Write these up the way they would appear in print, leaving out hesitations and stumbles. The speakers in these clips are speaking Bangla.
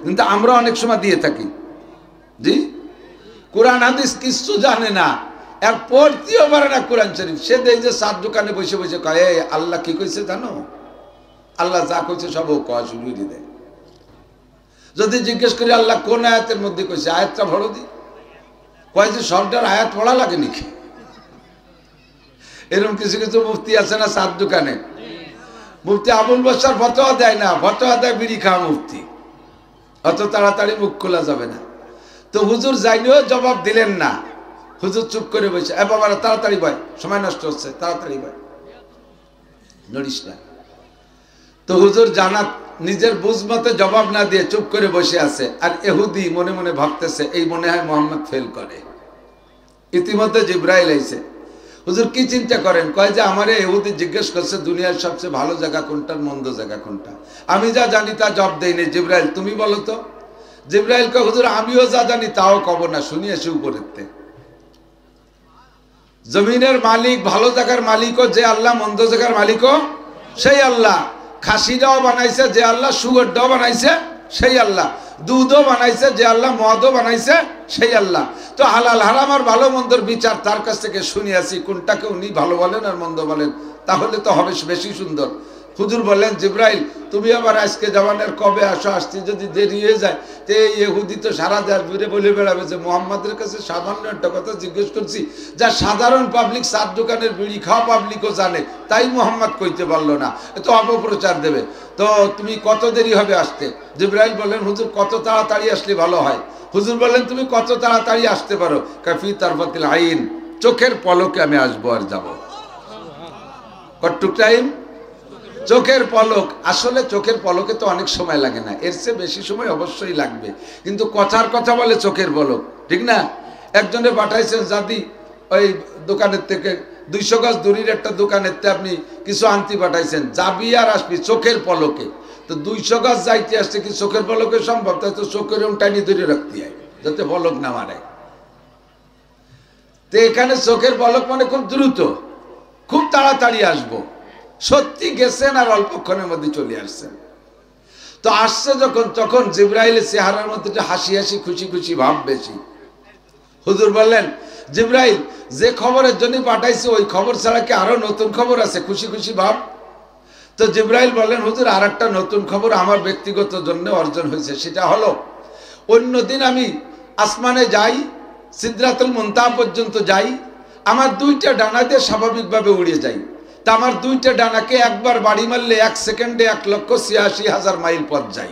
কিন্তু আমরা অনেক সময় দিয়ে থাকি। জি, কোরআন হাদিস কিছু জানে না, আর পড়তেও পারে না কোরআন শরীফ। সে দেয় যে চার দোকানে বসে বসে কয় আল্লাহ কি কইছে জানো, আল্লাহ যা কইছে সব কয় শুরু করে দেয়। যদি জিজ্ঞেস করি আল্লাহ কোন আয়াতের মধ্যে কইছে, আয়াতটা ভরো দি, কয় যে সবটার আয়াত পড়া লাগে নাকি। এরকম কিছু কিছু মুফতি আছে না চার দোকানে, মুফতি আবুল বাশার ফতোয়া দেয় না, ফতোয়া দেয় বিড়ি খাওয়া মুফতি, অত তাড়াতাড়ি মুখ খোলা যাবে না। তো হুজুর যাইলেও জবাব দিলেন না, হুজুর চুপ করে বসে, এ বাবারা তাড়াতাড়ি বয়, সময় নষ্ট হচ্ছে, তাড়াতাড়ি বয়, নড়িস না। তো হুজুর জানা নিজের বুঝ মতে জবাব না দিয়ে চুপ করে বসে আছে, আর ইহুদি মনে মনে ভাবতেছে এই মনে হয় মোহাম্মদ ফেল করে। ইতিমধ্যে জিব্রাইল আইছে। হুজুর কি চিন্তা করেন, কয় যে আমারে ইহুদি জিজ্ঞেস করছে দুনিয়ার সবচেয়ে ভালো জায়গা কোনটা, মন্দ জায়গা কোনটা। আমি যা জানি তা জবাব দেইনি, জিব্রাইল তুমি বলো তো। জিব্রাইল কয় হুজুর আমিও যা জানি তাও কব না, শুনি আসি উপরেতে। জমিনের মালিক, ভালো জায়গার মালিকও যে আল্লাহ, মন্দ জায়গার মালিকও সেই আল্লাহ। খাসিটাও বানাইছে যে আল্লাহ, সুগরটাও বানাইছে সেই আল্লাহ, দুধও বানাইছে যে আল্লাহ, মদও বানাইছে সেই আল্লাহ। তো হালাল হারাম আর ভালো মন্দর বিচার তার কাছ থেকে শুনিয়াছি, কোনটাকে উনি ভালো বলেন আর মন্দ বলেন, তাহলে তো হবে বেশি সুন্দর। হুজুর বললেন জিব্রাইল তুমি আবার আজকে জামানের কবে আসো, আসতে যদি দেরি হয়ে যায় তো এই ইহুদি তো সারা দেশ ঘুরে বলে বেড়াবে যে মোহাম্মদের কাছে সামান্য একটা কথা জিজ্ঞেস করছি, যা সাধারণ পাবলিক চার দোকানের বিড়ি খাওয়া পাবলিকও জানে, তাই মোহাম্মদ কইতে পারলো না, এত অপপ্রচার দেবে। তো তুমি কত দেরি হবে আসতে? জিব্রাইল বললেন হুজুর কত তাড়াতাড়ি আসলে ভালো হয়। হুজুর বললেন তুমি কত তাড়াতাড়ি আসতে পারো? কাফি তারফাতিল আইন, চোখের পলকে আমি আসবো আর যাবো। কতটুক টাইম? চোখের পলক। আসলে চোখের পলকে তো অনেক সময় লাগে না, এর চেয়ে বেশি সময় অবশ্যই লাগবে, কিন্তু কথার কথা বলে চোখের পলক, ঠিক না? একজনে পাঠাইছেন জাদি ওই দোকানের থেকে 200 গজ দূরের একটা দোকানের থেকে আপনি কিছু আনতে পাঠাইছেন, যাবি আর আসবি চোখের পলকে। তো 200 গজ যাইতে আসছে কি চোখের পলকে সম্ভব? তাই তো চোখের টাইনি ধরে রাখতে হয় যাতে পলক না মারে। তো এখানে চোখের পলক মানে খুব দ্রুত, খুব তাড়াতাড়ি আসবো। সত্যি গেছেন আর অল্পক্ষণের মধ্যে চলে আসছেন। তো আসছে যখন, তখন জিব্রাইলের চেহারার মধ্যে হাসি হাসি খুশি খুশি ভাব বেশি। হুজুর বললেন জিব্রাইল যে খবরের জন্য পাঠাইছে ওই খবর ছাড়া কি আরো নতুন খবর আছে, খুশি খুশি ভাব? তো জিব্রাইল বললেন হুজুর আর একটা নতুন খবর আমার ব্যক্তিগত জন্য অর্জন হয়েছে, সেটা হলো অন্যদিন আমি আসমানে যাই, সিদরাতুল মুনতাহা পর্যন্ত যাই, আমার 2টা ডানা দিয়ে স্বাভাবিকভাবে উড়ে যাই। তা আমার 2টা ডানাকে একবার বাড়ি মারলে 1 সেকেন্ডে 1,86,000 মাইল পথ যাই।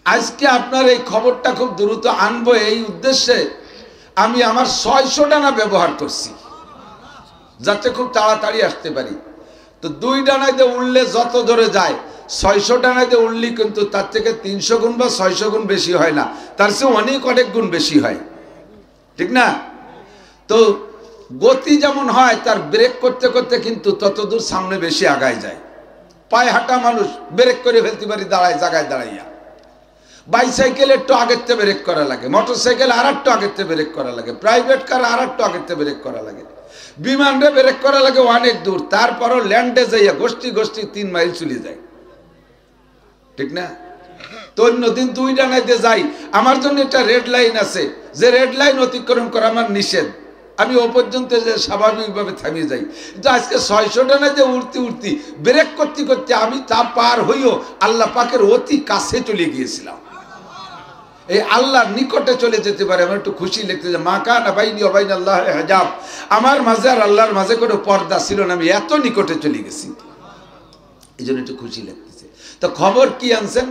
আজকে আপনার এই খবরটা খুব দ্রুত আনবো এই উদ্দেশ্যে আমি আমার 600 ডানা ব্যবহার করছি, যাতে খুব তাড়াতাড়ি আসতে পারি। তো 2 ডানাতে উড়লে যত দূরে যায়, 600 ডানাতে উড়লি কিন্তু তার থেকে 300 গুণ বা 600 গুণ বেশি হয় না, তার চেয়ে অনেক গুণ বেশি হয়, ঠিক না? তো গতি যেমন হয়, তার ব্রেক করতে করতে কিন্তু ততদূর সামনে বেশি আগায় যায়। পায়ে হাঁটা মানুষ ব্রেক করে ফেলতে পারি দাঁড়ায় জায়গায় দাঁড়াইয়া। বাইসাইকেল একটু আগের থেকে ব্রেক করা লাগে, মোটর সাইকেল আর একটু আগের থেকে ব্রেক করা লাগে, প্রাইভেট কার আর একটু আগের থেকে ব্রেক করা লাগে, বিমানে ব্রেক করা লাগে অনেক দূর, তারপরও ল্যান্ডে যাইয়া গোষ্ঠী 3 মাইল চলে যায়, ঠিক না? তো অন্যদিন 2 ডানাইতে যাই, আমার জন্য একটা রেড লাইন আছে, যে রেড লাইন অতিক্রম করা আমার নিষেধ, আমি ও পর্যন্ত যে স্বাভাবিকভাবে থামিয়ে যাই। কিন্তু আজকে 600 ডানাতে উঠতে উঠতে ব্রেক করতে করতে আমি তা পার হইও আল্লাহ পাকের অতি কাছে চলে গিয়েছিলাম। এই আল্লাহর নিকটে চলে যেতে পারে, আমার একটু খুশি লাগতে যে মা কানা বাইনি ওয়া বাইনা আল্লাহি হিজাব, আমার মাঝে আর আল্লাহর মাঝে কোনো পর্দা ছিল না, আমি এত নিকটে চলে গেছি, এই জন্য একটু খুশি লাগতেছে। তো খবর কি আনছেন?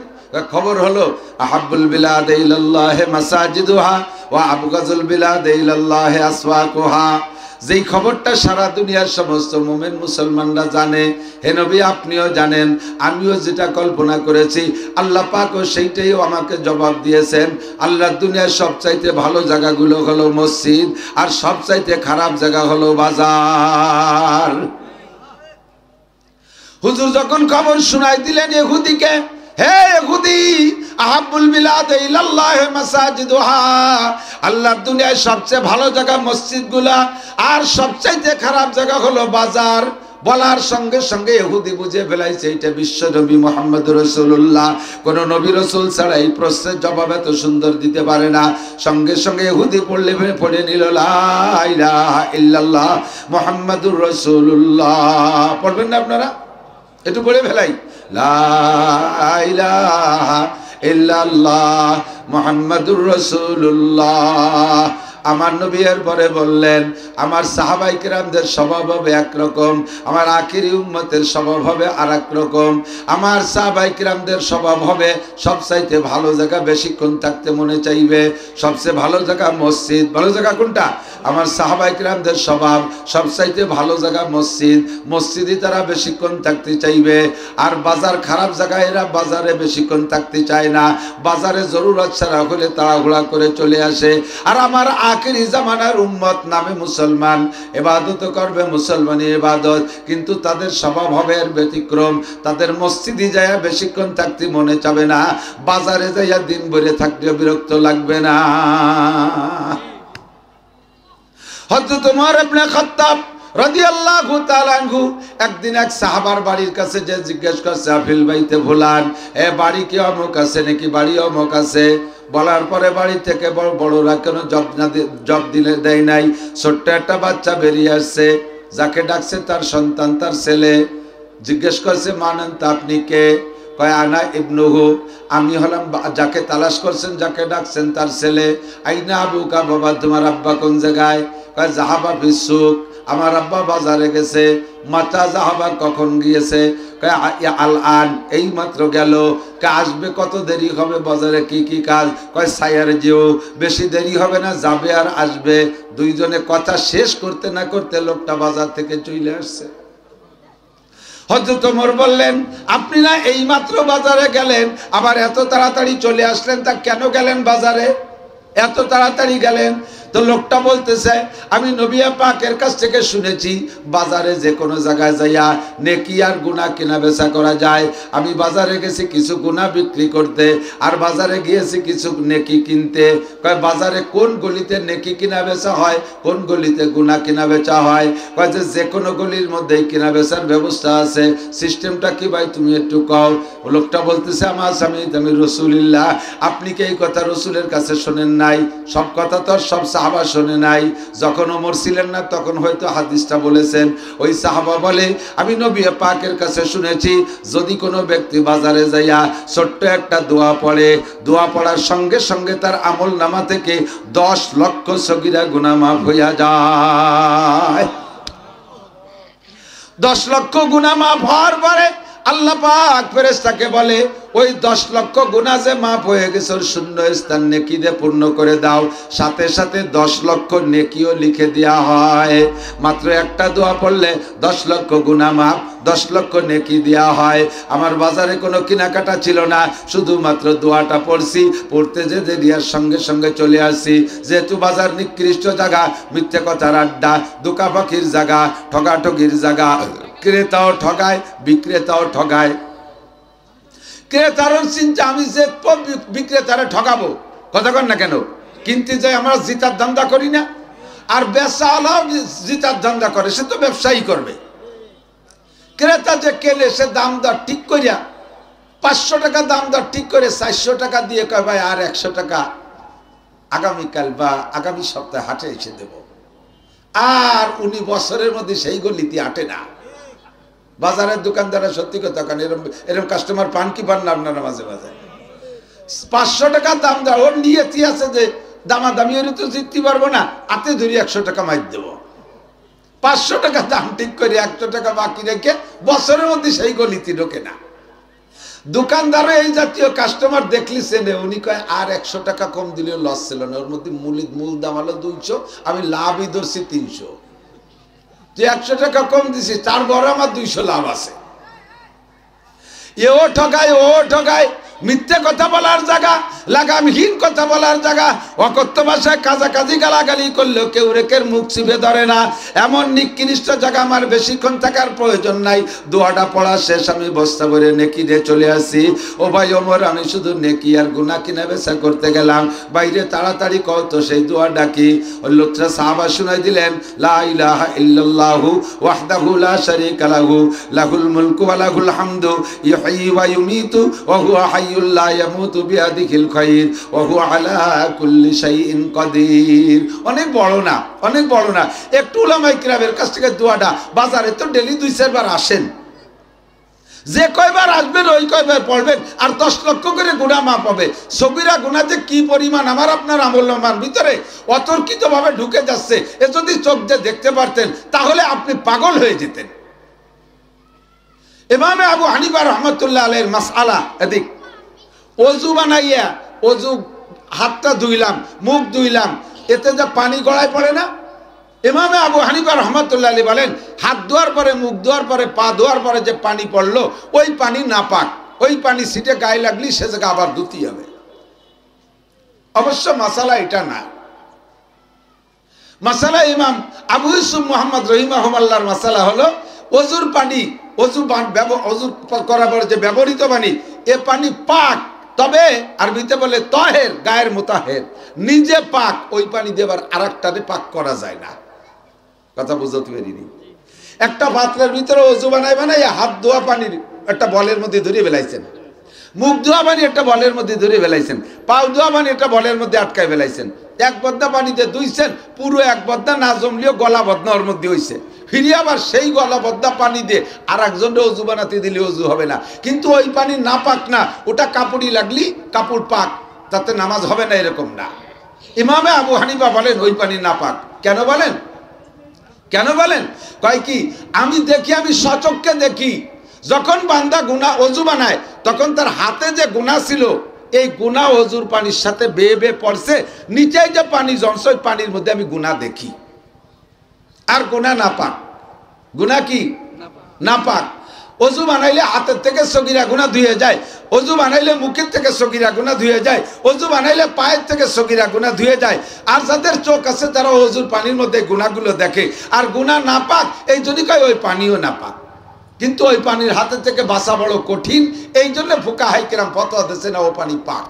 খবর হলো আহাব্বুল বিলাদ ইলাল্লাহি মাসাজিদুহা ওয়া আবগাজুল বিলাদ ইলাল্লাহি আসওয়াকুহা। যেই খবরটা সারা দুনিয়ার সমস্ত মুমিন মুসলমানরা জানে, হে নবী আপনিও জানেন, আমিও যেটা কল্পনা করেছি আল্লাহ পাকও সেইটাই আমাকে জবাব দিয়েছেন। আল্লাহ দুনিয়ার সবচাইতে ভালো জায়গাগুলো হলো মসজিদ, আর সবচাইতে খারাপ জায়গা হলো বাজার। হুজুর যখন খবর শোনাই দিলেন ইহুদিকে, হে ইহুদি আহাব্বুল বিলাদ ইলাল্লাহি মাসাজিদুহা, আল্লাহর দুনিয়ায় সবচেয়ে ভালো জায়গা মসজিদগুলা, আর সবচাইতে খারাপ জায়গা হলো বাজার। বলার সঙ্গে সঙ্গে ইহুদি বুঝে ফেলাইছে এটা বিশ্ব নবী মুহাম্মদ রাসূলুল্লাহ, কোন নবী রাসূল ছাড়া এই প্রশ্নের জবাব এত সুন্দর দিতে পারে না। সঙ্গে সঙ্গে ইহুদি পড়ে নিল লা ইলাহা ইল্লাল্লাহ মুহাম্মাদুর রাসূলুল্লাহ। পড়বেন না আপনারা? একটু পড়ে ফেলাই, লা ইলাহা ইল্লাল্লাহ মুহাম্মাদুর রাসূলুল্লাহ। আমার নবী এর পরে বললেন, আমার সাহাবায়ে কেরামদের স্বভাব হবে একরকম, আমার আখিরি উম্মতের স্বভাব হবে আরেক রকম। আমার সাহাবায়ে কেরামদের স্বভাব হবে সবচাইতে ভালো জায়গা বেশিক্ষণ থাকতে মনে চাইবে, সবচেয়ে ভালো জায়গা মসজিদ। ভালো জায়গা কোনটা? আমার সাহাবায়ে কেরামদের স্বভাব সবচাইতে ভালো জায়গা মসজিদ, মসজিদে তারা বেশিক্ষণ থাকতে চাইবে। আর বাজার খারাপ জায়গায় এরা বাজারে বেশিক্ষণ থাকতে চায় না, বাজারে জরুরত ছাড়া হলে তাড়াহুড়া করে চলে আসে। আর আমার আখিরি জামানার উম্মত নামে মুসলমান, ইবাদত করবে মুসলমানি ইবাদত, কিন্তু তাদের স্বভাব হবে এর ব্যতিক্রম। তাদের মসজিদে যায় বেশিক্ষণ থাকতে মনে চাবে না, বাজারে যাইয়া দিন ভরে থাকতে বিরক্ত লাগবে না। হযরত ওমর ইবনে খাত্তাব রাদিয়াল্লাহু তাআলা আনহু একদিন এক সাহাবার বাড়ির কাছে যে জিজ্ঞেস করছে, আফিল বাইতে ফুলান, এ বাড়ি কি অমুক আছে নাকি? বাড়ি অমুক আছে। বলার পরে বাড়ি থেকে বড়রা কেন জব দিলে দেয় নাই। ছোট্ট একটা বাচ্চা বেরিয়ে আসছে, যাকে ডাকছে তার সন্তান, তার ছেলে। জিজ্ঞেস করছে, মানেন তা আপনি কে? কয় আনা ইবনুহু, আমি হলাম যাকে তালাশ করছেন, যাকে ডাকছেন তার ছেলে। আইনা আবুকা, বাবা তোমার আব্বা কোন জায়গায়? কয় জাহাবা বিসুক, আমার আব্বা বাজারে গেছে। মাতা জাহাবা, কখন গিয়েছে? কয় আল আন, এই মাত্র গেল। কয় আসবে কত দেরি হবে? বাজারে কি কি কাজ? কয় সায়ার যেও, বেশি দেরি হবে না, যাবে আর আসবে। দুইজনে কথা শেষ করতে না করতে লোকটা বাজার থেকে চলে আসছে। হযরত ওমর বললেন, আপনি না এই মাত্র বাজারে গেলেন, আবার এত তাড়াতাড়ি চলে আসলেন, তা কেন গেলেন বাজারে? এত তাড়াতাড়ি গেলেন? তো লোকটা বলতেছে, আমি নবী পাকের কাছ থেকে শুনেছি বাজারে যে কোনো জায়গায় যাইয়া নেকি আর গুনাহ কেনা বেচা করা যায়। আমি বাজারে গেছি কিছু গুনাহ বিক্রি করতে, আর বাজারে গিয়েছি কিছু নেকি কিনতে। কয় বাজারে কোন গলিতে নেকি কেনা বেচা হয়, কোন গলিতে গুনাহ কেনা বেচা হয়? কয় যে কোনো গলির মধ্যেই কেনা বেচার ব্যবস্থা আছে। সিস্টেমটা কি ভাই তুমি একটু কও। লোকটা বলতেছে, আমার স্বামী আমি রাসূলুল্লাহ, আপনি কি এই কথা রাসূলের কাছে শোনেন নাই? সব কথা তো সব সাহাবা শোনে নাই। যখন ওমর ছিলেন না তখন হয়তো হাদিসটা বলেছেন। ওই সাহাবা বলে, আমি নবী পাকের কাছে শুনেছি যদি কোনো ব্যক্তি বাজারে যাইয়া ছোট্ট একটা দোয়া পড়ে, দোয়া পড়ার সঙ্গে সঙ্গে তার আমল নামা থেকে 10 লক্ষ সগীরা গুনাহ মাফ হইয়া যায়। 10 লক্ষ গুনাহ মাফ হওয়ার পরে আল্লাহ পাক ফেরেশতাকে বলে, ওই 10 লক্ষ গুনাহ যে মাফ হয়ে গেছে ওর শূন্য স্থান নেকি দিয়ে পূর্ণ করে দাও। সাথে সাথে 10 লক্ষ নেকিও লিখে দেওয়া হয়। মাত্র একটা দোয়া পড়লে 10 লক্ষ গুনাহ মাফ, 10 লক্ষ নেকি দেওয়া হয়। আমার বাজারে কোনো কেনাকাটা ছিল না, শুধুমাত্র দোয়াটা পড়ছি, পড়তে যে দেরিয়ার সঙ্গে সঙ্গে চলে আসছি। যেহেতু বাজার নিকৃষ্ট জায়গা, মিথ্যে কথার আড্ডা, দোকাপাখির জায়গা, ঠগাঠগির জায়গা, ক্রেতাও ঠগায় বিক্রেতাও ঠগায়। ক্রেতারও চিন্তা আমি যে বিক্রেতারে ঠকাবো, কথা কন না কেন? কিনতে যাই আমরা জিতার ধান্দা করি না, আর বেচাওয়ালাও জিতার ধান্দা করে, সে তো ব্যবসায়ী করবে। ক্রেতা যে কেলে সে দাম দর ঠিক করিয়া 500 টাকা দাম দর ঠিক করে 400 টাকা দিয়ে কয় ভাই আর 100 টাকা আগামীকাল বা আগামী সপ্তাহে হাটে এসে দেব। আর উনি বছরের মধ্যে সেই গলিতে হাঁটে না। বাজারের দোকানদাররা সত্যি কথা কেন এরকম কাস্টমার পান কি পান না আপনারা? মাঝে মাঝে 500 টাকা দাম দেওয়া, ওর নিয়তি আছে যে দামাদামি হলে তো জিততে পারবো না, হাতে ধরি 100 টাকা মাইর দেবো। 500 টাকা দাম ঠিক করে 100 টাকা বাকি রেখে বছরের মধ্যে সেই গলিতে ঢোকে না। দোকানদারও এই জাতীয় কাস্টমার দেখলি চেনে, উনি কয় আর 100 টাকা কম দিলেও লস ছিল না, ওর মধ্যে মূল দাম হলো 200, আমি লাভই ধরছি 300। যে 100 টাকা কম দিছি তার বড় আমার 200 লাভ আছে। এও ঠগায় ও ঠগায়, মিথ্যে কথা বলার জায়গা, লাগামহীন কথা বলার জায়গা, অকথ্য ভাষায় কাজাকাজি গালাগালি করলেও কেউ রেখের মুখ চিপে ধরে না, এমন নিকৃষ্ট জায়গা আমার বেশিক্ষণ থাকার প্রয়োজন নাই। দোয়াটা পড়া শেষ, আমি বস্তা ভরে নেকি দিয়ে চলে আসি। ও ভাই ওমর, আমি শুধু নেকি আর গুনাহ কিনা বেচা করতে গেলাম, বাইরে তাড়াতাড়ি কও তো সেই দোয়াটা কি? ওই লোকটা সাহাবা শুনাই দিলেন, লা ইলাহা ইল্লাল্লাহু ওয়াহদাহু লা শারীকা লাহু লাহুল মুলকু ওয়া লাহুল হামদু ইউহয়ি ওয়া ইউমীতু ওয়া হুয়া হাইয়্যুল লা ইয়ামুতু বিয়াদিহিল খায়র ওয়া হুয়া আলা কুল্লি শাইইন কাদির। অনেক বড় না, অনেক বড় না। একটু উলামায়ে কিরামের কাছ থেকে দোয়াটা, বাজারে তো ডেইলি 2-4 বার আসেন, যে কয়বার আসবেন ওই কয়বার পড়বেন, আর 10 লক্ষ করে গুনাহ মাফ হবে। সগীরা গুনাহ যে কি পরিমাণ আমার আপনার আমলনামার ভিতরে অতর্কিতভাবে ঢুকে যাচ্ছে, এ যদি চোখ দিয়ে দেখতে পারতেন তাহলে আপনি পাগল হয়ে যেতেন। ইমামে আবু হানিফা রাহমাতুল্লাহ আলাইহির মাসআলা, এদিক ওযু বানাইয়া, ওযু হাতটা ধুইলাম, মুখ ধুইলাম, এতে যে পানি গড়ায় পড়ে না, ইমামে আবু হানিফা রাহমাতুল্লাহ আলাইহি বলেন, হাত ধোয়ার পরে, মুখ ধোয়ার পরে, পা ধোয়ার পরে যে পানি পড়লো ওই পানি নাপাক, ওই পানি সিটে গায়ে লাগলি সে জায়গা আবার ধুতেই হবে। অবশ্য মাসালা এটা না, মাসালা ইমাম আবু ইউসুফ মুহাম্মদ রহিমাহুল্লাহর মাসালা হলো ওযুর পানি, ওযু করার পরে যে ব্যবহৃত পানি, এ পানি পাক, তবে আরবিতে বলে তাহের, গায়ের মুতাহের, নিজে পাক, ওই পানি দিয়ে আবার আরেকটাতে পাক করা যায় না। কথা বুঝতে পারিনি? একটা পাত্রের ভিতরে ওযু বানাই হাত ধোয়া পানির একটা বলের মধ্যে ধরে ফেলাইছেন, মুখ ধোয়া পানি একটা বলের মধ্যে ধরে ফেলাইছেন, পাও ধোয়া পানি একটা বলের মধ্যে আটকায় ফেলাইছেন, এক বদ্দা পানিতে ধুইছেন, পুরো এক বদ্দা না জমলেও গলা বদনা ওর মধ্যে হইছে, ফিরে আবার সেই গলা বদ্দা পানি দিয়ে আর একজনের ওযু বানাতে দিলে ওযু হবে না। কিন্তু ওই পানি না পাক না, ওটা কাপড়ি লাগলি কাপড় পাক, তাতে নামাজ হবে না, এরকম না। ইমামে আবু হানিফা বলেন ওই পানি না পাক। কেন বলেন? কেন বলেন? কয় কি, আমি দেখি, আমি সচক্ষে দেখি, যখন বান্দা গুনাহ ওযু বানায় তখন তার হাতে যে গুনাহ ছিল, এই গুনাহ ওযুর পানির সাথে বেয়ে বেয়ে পড়ছে, নিচে যে পানি জমছে ওই পানির মধ্যে আমি গুনাহ দেখি। আর গুনাহ না পাক, গুনাহ কি না পাক। ওযু বানাইলে হাতের থেকে সগীরা গুনাহ ধুয়ে যায়, ওযু বানাইলে মুখের থেকে সগীরা গুনাহ ধুয়ে যায়, ওযু বানাইলে পায়ের থেকে সগীরা গুনাহ ধুয়ে যায়। আর যাদের চোখ আছে তারা ওযুর পানির মধ্যে গুনাহগুলো দেখে, আর গুনাহ না পাক, এই জন্য কয় ওই পানিও না পাক। কিন্তু ওই পানির হাতের থেকে বাঁচা বড় কঠিন, এই জন্য ফুকাহায়ে কেরাম ফতোয়া দিয়েছে না ও পানি পাক,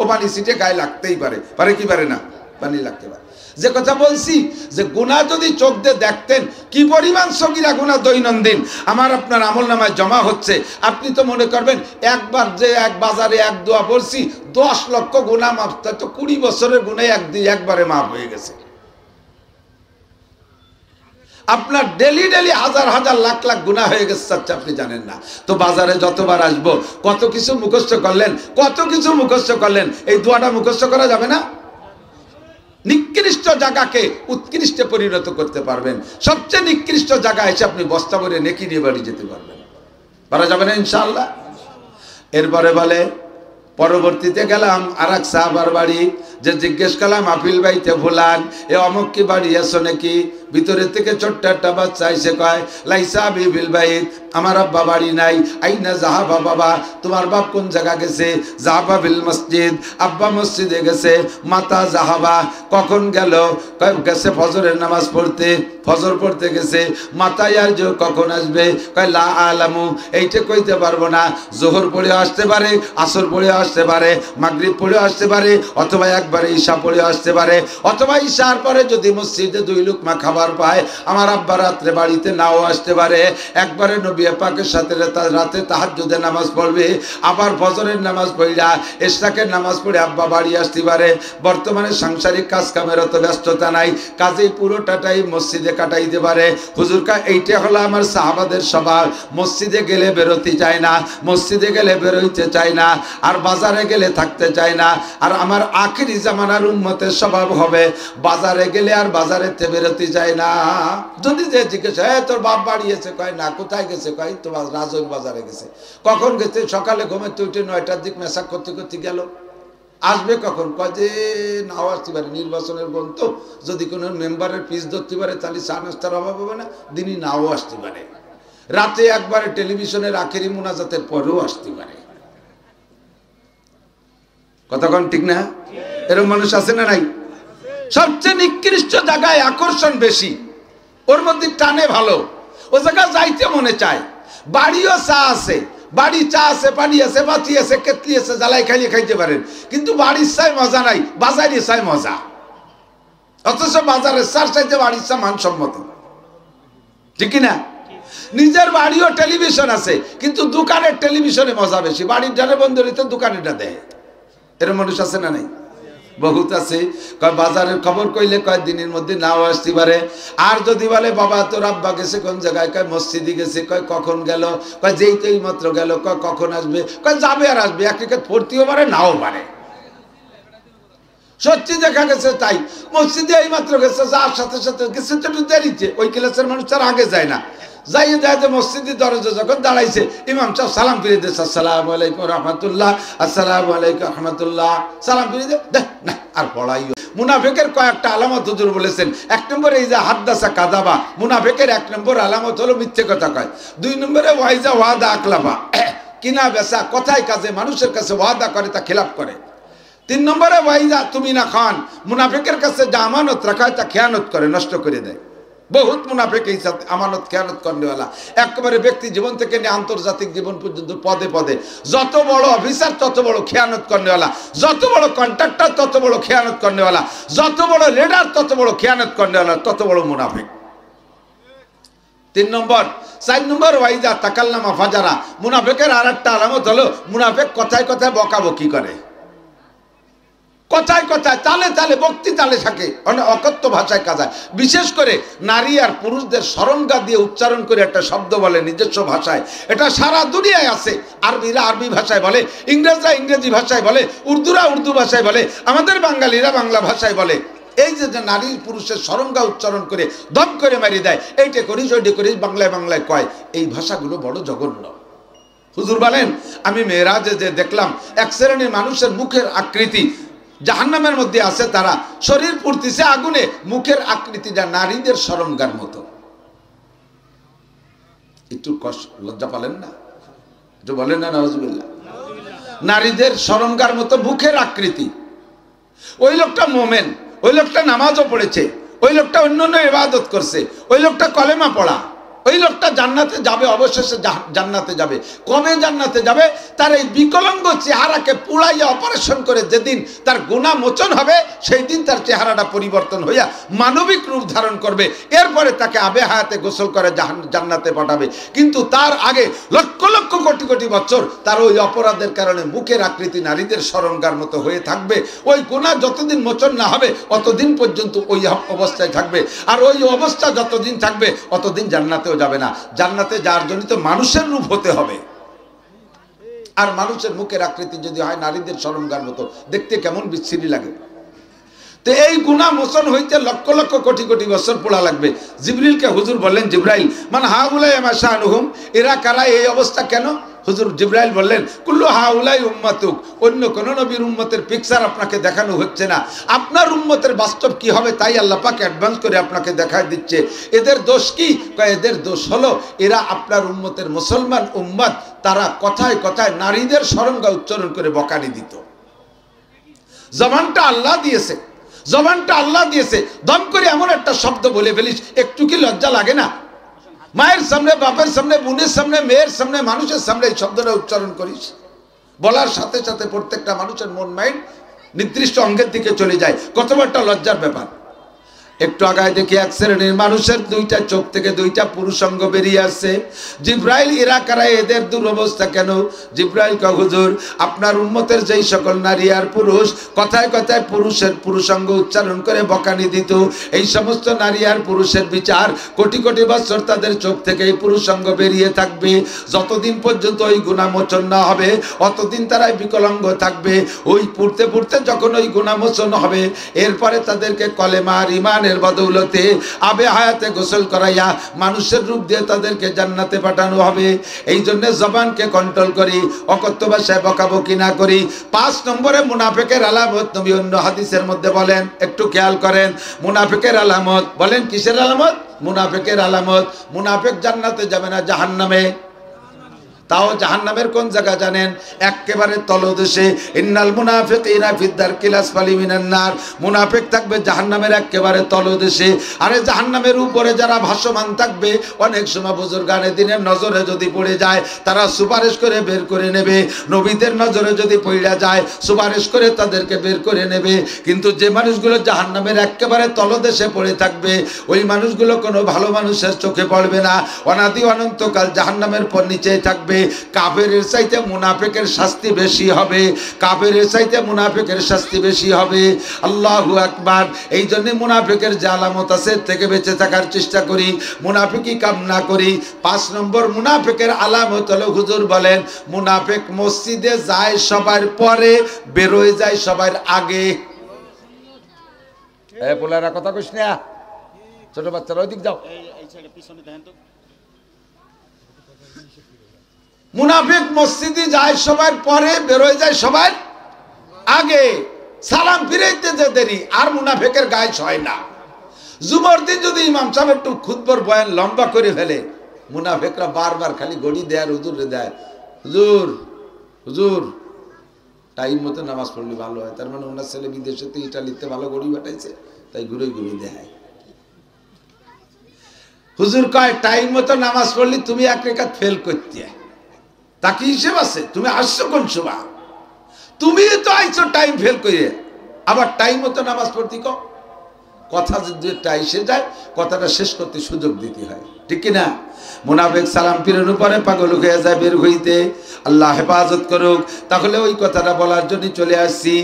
ও পানি সিটে গায়ে লাগতেই পারে, পারে কি পারে না? পানি লাগতে পারে। যে কথা বলছি, যে গুনাহ যদি চোখ দিয়ে দেখতেন কি পরিমাণ সগীরা গুনাহ দৈনন্দিন আমার আপনার আমলনামায় জমা হচ্ছে, আপনি তো মনে করবেন একবার যে এক বাজারে এক দোয়া পড়ছি 10 লক্ষ গুনাহ মাফ, তো 20 বছরের গুনাহ একবারে মাফ হয়ে গেছে। আপনার ডেলি ডেলি হাজার হাজার লাখ লাখ গুনাহ হয়ে গেছে, আচ্ছা আপনি জানেন না। তো বাজারে যতবার আসবো কত কিছু মুখস্থ করলেন, কত কিছু মুখস্থ করলেন, এই দোয়াটা মুখস্থ করা যাবে না? নিকৃষ্ট জায়গাকে উৎকৃষ্টে পরিণত করতে পারবেন। সবচেয়ে নিকৃষ্ট জায়গা এসে আপনি বস্তা ভরে নেকি নিয়ে বাড়ি যেতে পারবেন, পারা যাবে না ইনশাআল্লাহ। এরপরে বলে, পরবর্তীতে গেলাম আর এক সাহাবার বাড়ি, যে জিজ্ঞেস করলাম আপিল বাইতে ভুলান, এ অমুক কি বাড়ি আছো নাকি? ভিতরে থেকে ছোট্ট একটা বাচ্চা এসে কয়, লাইসা বিল বাইত, আমার আব্বা বাড়ি নাই। আইনা জাহাবা বাবা, তোমার বাপ কোন জায়গা গেছে? জাহাবা বিল মসজিদ, আব্বা মসজিদে গেছে। মাতা জাহাবা, কখন গেল? গেছে ফজরের নামাজ পড়তে, ফজর পড়তে গেছে। মাতায় আর যে কখন আসবে? কয় লা আলামু, এইটা কইতে পারবো না। জোহর পড়ে আসতে পারে, আসর পড়ে আসতে পারে, মাগরিব পড়ে আসতে পারে, অথবা একবারে ঈশা পড়ে আসতে পারে, অথবা ঈশার পরে যদি মসজিদে 2 লুকমা খাবার পায় আমার আব্বা রাত্রে বাড়িতে নাও আসতে পারে। একবারে নবী পাকের সাথে রাতে তাহাজ্জুদের নামাজ পড়বে, আবার ফজরের নামাজ পড়া ইশরাকের নামাজ পড়ে আব্বা বাড়ি আসতে পারে। বর্তমানে সাংসারিক কাজ কামের অত ব্যস্ততা নাই, কাজেই পুরোটা টাইম মসজিদে কাটাইতে পারে। হুজুর কা এইটা হলো আমার সাহাবাদের স্বভাব, মসজিদে গেলে বেরোতে চায় না, মসজিদে গেলে বেরোইতে চায় না, আর বাজারে গেলে থাকতে চায় না। আর আমার আখিরি জামানার উম্মতের স্বভাব হবে বাজারে গেলে আর বাজারেতে বেরোতে চায় না। যদি যে জিজ্ঞেস তোর বাপ বাড়ি এসে, কয় না। কোথায় গেছে? কয় তোমার রাজৈর বাজারে গেছে। কখন গেছে? সকালে ঘুমে উঠে 9টার দিক মেশাক করতে করতে গেল। আসবে কখন? কয় যে নাও আসতে পারে, নির্বাচনের গণ তো, যদি কোনো মেম্বারের পিস ধরতে পারে তাহলে চা নাস্তার অভাব হবে না, দিনই নাও আসতে পারে। রাতে একবারে টেলিভিশনের আখেরি মুনাজাতের পরেও আসতে পারে। কতক্ষণ ঠিক না? এরকম মানুষ আছে না নাই? সবচেয়ে নিকৃষ্ট জায়গায় আকর্ষণ বেশি, ওর মধ্যে টানে ভালো, ও জায়গা যাইতে মনে চায়। বাড়িও চা আছে, বাড়ি চা আছে, পানি আছে, বাতি আছে, কেতলি আছে, জ্বালাই খাইয়ে খাইতে পারেন, কিন্তু বাড়ির চাই মজা নাই, বাজারের চাই মজা। অথচ বাজারের চার চাইতে বাড়ির চা মানসম্মত, ঠিক না? নিজের বাড়িও টেলিভিশন আছে, কিন্তু দোকানের টেলিভিশনে মজা বেশি। বাড়ির ডানে বন্ধ হইতে দোকানেরটা দেয়। এরকম মানুষ আছে না নাই? বহুত আছে। কয় বাজারের খবর কইলে কয় দিনের মধ্যে নাও আসতে পারে। আর যদি বলে বাবা তোর আব্বা গেছে কোন জায়গায়, কয় মসজিদে গেছে, কয় কখন গেল, কয় যেই তো এই মাত্র গেল, কয় কখন আসবে, কয় যাবে আর আসবে, এক টিকিট পড়তেও পারে নাও পারে। সত্যি দেখা গেছে তাই, মসজিদে এই মাত্র গেছে, যার সাথে সাথে গেছে তো একটু দেরিতে, ওই ক্লাসের মানুষ তার আগে যায় না, যাইয়ে দেয় যে মসজিদের দরজা যখন দাঁড়াইছে ইমাম সাহেব সালাম ফিরে দিয়েছে, আসসালামু আলাইকুম রহমতুল্লাহ, আসসালামু আলাইকুম রহমতুল্লাহ, সালাম ফিরে দে না আর পড়াইও। মুনাফিকের কয়েকটা আলামত হুজুর বলেছেন। এক নম্বরে এই যে হাদ্দাসা কাযাবা, মুনাফিকের এক নম্বর আলামত হলো মিথ্যে কথা কয়। দুই নম্বরে ওয়াইজা ওয়াদা আকলাফা, কিনা বেচা কথায় কাজে মানুষের কাছে ওয়াদা করে তা খেলাপ করে। তিন নম্বরে ওয়াইজা তুমি না খান, মুনাফিকের কাছে যা আমানত রাখা হয় তা খেয়ানত করে, নষ্ট করে দেয়। বহুত মুনাফিক এই সাথে আমানত খেয়ানত করেওয়ালা, একেবারে ব্যক্তি জীবন থেকে নিয়ে আন্তর্জাতিক জীবন পর্যন্ত পদে পদে যত বড় অফিসার তত বড় খেয়ানত করেওয়ালা, যত বড় কন্ট্রাক্টর তত বড় খেয়ানত করেওয়ালা, যত বড় লিডার তত বড় খেয়ানত করেওয়ালা, তত বড় মুনাফিক। তিন নম্বর। চার নম্বর ওয়াইজা তাকাল্লামা ফাজারা, মুনাফিকের আর একটা আলামত হলো মুনাফিক কথায় কথায় বকাবকি করে, কথায় কথায় তালে তালে বক্তি তালে থাকে, অকথ্য ভাষায় কাজায়। বিশেষ করে নারী আর পুরুষদের সরঙ্গা দিয়ে উচ্চারণ করে একটা শব্দ বলে নিজস্ব ভাষায়, এটা সারা দুনিয়ায় আছে। আরবিরা আরবি ভাষায় বলে, ইংরেজরা ইংরেজি ভাষায় বলে, উর্দুরা উর্দু ভাষায় বলে, আমাদের বাঙালিরা বাংলা ভাষায় বলে। এই যে নারী পুরুষের সরঙ্গা উচ্চারণ করে দম করে মারিয়ে দেয়, এইটা করিস ওইটা করিস, বাংলায় বাংলায় কয়, এই ভাষাগুলো বড় জঘন্য। হুজুর বলেন আমি মেরাজে যে দেখলাম এক শ্রেণীর মানুষের মুখের আকৃতি জাহান্নামের মধ্যে আছে, তারা শরীর পুড়তিছে আগুনে, মুখের আকৃতিটা নারীদের সরঙ্গার মতো। একটু কষ্ট লজ্জা পালেন না? একটু বলেন না নাউজুবিল্লাহ। নারীদের সরঙ্গার মতো মুখের আকৃতি। ওই লোকটা মোমেন, ওই লোকটা নামাজও পড়েছে, ওই লোকটা অন্যান্য ইবাদত করছে, ওই লোকটা কলেমা পড়া, ওই লোকটা জান্নাতে যাবে, অবশেষে জান্নাতে যাবে। কবে জান্নাতে যাবে? তার এই বিকলাঙ্গ চেহারাকে পুড়াইয়া অপারেশন করে যেদিন তার গুনাহ মোচন হবে, সেই দিন তার চেহারাটা পরিবর্তন হইয়া মানবিক রূপ ধারণ করবে। এরপরে তাকে আবে হায়াতে গোসল করে জান্নাতে পাঠাবে। কিন্তু তার আগে লক্ষ লক্ষ কোটি কোটি বছর তার ওই অপরাধের কারণে মুখের আকৃতি নারীদের সরঙ্গার মতো হয়ে থাকবে। ওই গুনাহ যতদিন মোচন না হবে অতদিন পর্যন্ত ওই অবস্থায় থাকবে। আর ওই অবস্থা যতদিন থাকবে অতদিন জান্নাতে যাবে না। জান্নাতে যার জন্য তো মানুষের রূপ হতে হবে। আর মানুষের মুখের আকৃতি যদি হয় নারীদের সরঙ্গার মতো, দেখতে কেমন বিচ্ছিরি লাগে। তো এই গুনাহ মোচন হইতে লক্ষ লক্ষ কোটি কোটি বছর পোড়া লাগবে। জিবরিলকে হুজুর বললেন, জিবরাইল মান হাউলাই মাশানুহুম, এরা কারা, এই অবস্থা কেন? হুজুর জিবরাইল বললেন, কুল্লু হাউলাই উম্মাতুক, অন্য কোন নবীর উম্মতের পিকচার আপনাকে দেখানো হচ্ছে না, আপনার উম্মতের বাস্তব কি হবে তাই আল্লাহ পাক অ্যাডভান্স করে আপনাকে দেখায় দিচ্ছে। এদের দোষ কি? এদের দোষ হলো এরা আপনার উম্মতের মুসলমান উম্মত, তারা কথায় কথায় নারীদের সরঙ্গা উচ্চারণ করে বকানি দিত। জবানটা আল্লাহ দিয়েছে, জবানটা আল্লাহ দিয়েছে, দম করে এমন একটা শব্দ বলে ফেলিস, একটু কি লজ্জা লাগে না? মায়ের সামনে, বাপের সামনে, বোনের সামনে, মেয়ের সামনে, মানুষের সামনে এই শব্দটা উচ্চারণ করিস, বলার সাথে সাথে প্রত্যেকটা মানুষের মন মাইন্ড নির্দিষ্ট অঙ্গের দিকে চলে যায়। কত একটা লজ্জার ব্যাপার। একটু আগায় দেখি এক শ্রেণীর মানুষের দুইটা চোখ থেকে দুইটা পুরুষাঙ্গ বেরিয়ে আসছে। জিব্রাইল, এরা কারা, এদের দুরবস্থা কেন? জিব্রাইল কয়, হুজুর আপনার উম্মতের যেই সকল নারী আর পুরুষ কথায় কথায় পুরুষের পুরুষাঙ্গ উচ্চারণ করে বকানি দিত, এই সমস্ত নারী আর পুরুষের বিচার কোটি কোটি বছর তাদের চোখ থেকে এই পুরুষাঙ্গ বেরিয়ে থাকবে। যতদিন পর্যন্ত ওই গুনাহ মোচন না হবে অতদিন তারাই বিকলাঙ্গ থাকবে। ওই পুড়তে পুড়তে যখন ওই গুনাহ মোচন হবে, এরপরে তাদেরকে কলেমা আর ঈমান বদৌলতে আবে হায়াতে গোসল করাইয়া মানুষের রূপ দিয়ে তাদেরকে জান্নাতে পাঠানো হবে। এই জন্য জবানকে কন্ট্রোল করি, অকথ্য ভাষায় বকাবকি না করি। 5 নম্বরে মুনাফিকের আলামত নবী অন্য হাদিসের মধ্যে বলেন, একটু খেয়াল করেন, মুনাফিকের আলামত বলেন, কিসের আলামত? মুনাফিকের আলামত। মুনাফিক জান্নাতে যাবে না, জাহান্নামে। তাও জাহান্নামের কোন জায়গা জানেন? একেবারে তলদেশে। ইন্নাল মুনাফিকিনা ফিদ দারকিল আসফালি মিনান নার, মুনাফিক থাকবে জাহান্নামের একেবারে তলদেশে। আরে জাহান্নামের উপরে যারা ভাসমান থাকবে, অনেক সময় বুজুর্গানে দিনের নজরে যদি পড়ে যায় তারা সুপারিশ করে বের করে নেবে, নবীদের নজরে যদি পড়ে যায় সুপারিশ করে তাদেরকে বের করে নেবে। কিন্তু যে মানুষগুলো জাহান্নামের একেবারে তলদেশে পড়ে থাকবে ওই মানুষগুলো কোনো ভালো মানুষের চোখে পড়বে না, অনাদি অনন্তকাল জাহান্নামের পর নিচেই থাকবে। কাফেরের চাইতে মুনাফিকের শাস্তি বেশি হবে, কাফেরের চাইতে মুনাফিকের শাস্তি বেশি হবে। আল্লাহু আকবার। এই জন্য মুনাফিকের যে আলামত আছে থেকে বেঁচে থাকার চেষ্টা করি, মুনাফিকি কাম না করি। 5 নম্বর মুনাফিকের আলামত হলো, হুজুর বলেন মুনাফিক মসজিদে যায় সবার পরে, বেরোয় যায় সবার আগে। এ পোলারা কথা কইস না, ছোট বাচ্চারা ওইদিক যাও। মুনাফিক মসজিদে যায় সবার পরে, বেরোয় যায় সবার আগে। সালাম ফিরাইতে যে দেরি, আর মুনাফিকের গায়ে হয় না। জুমার দিন যদি ইমাম সাহেব একটু খুতবার বয়ান লম্বা করে ফেলে, মুনাফিকরা বারবার খালি গড়ি দেয় আর হুজুরে দেয়, হুজুর হুজুর টাইম মতো নামাজ পড়লে ভালো হয়। তার মানে ওনার ছেলে বিদেশেতে ইটালিতে ভালো গড়ি বাটাইছে, তাই ঘুরে ঘুরে দেয়। হুজুর কয় টাইম মতো নামাজ পড়লি তুমি এক রেখাত ফেল করতে, তা কি হিসেব আছে? তুমি আসছো কোন সময়? তুমি তো আইছো টাইম ফেল করে, আবার টাইম মতো নামাজ পড়তে কথা যদি এসে যায় কথাটা শেষ করতে সুযোগ দিতে হয়, ঠিক কিনা? মুনাফিক সালাম ফিরানোর পরে পাগল হয়ে যায় বের হইতে। আল্লাহ হেফাজত করুক। তাহলে ওই কথাটা বলার জন্য চলে আসছি।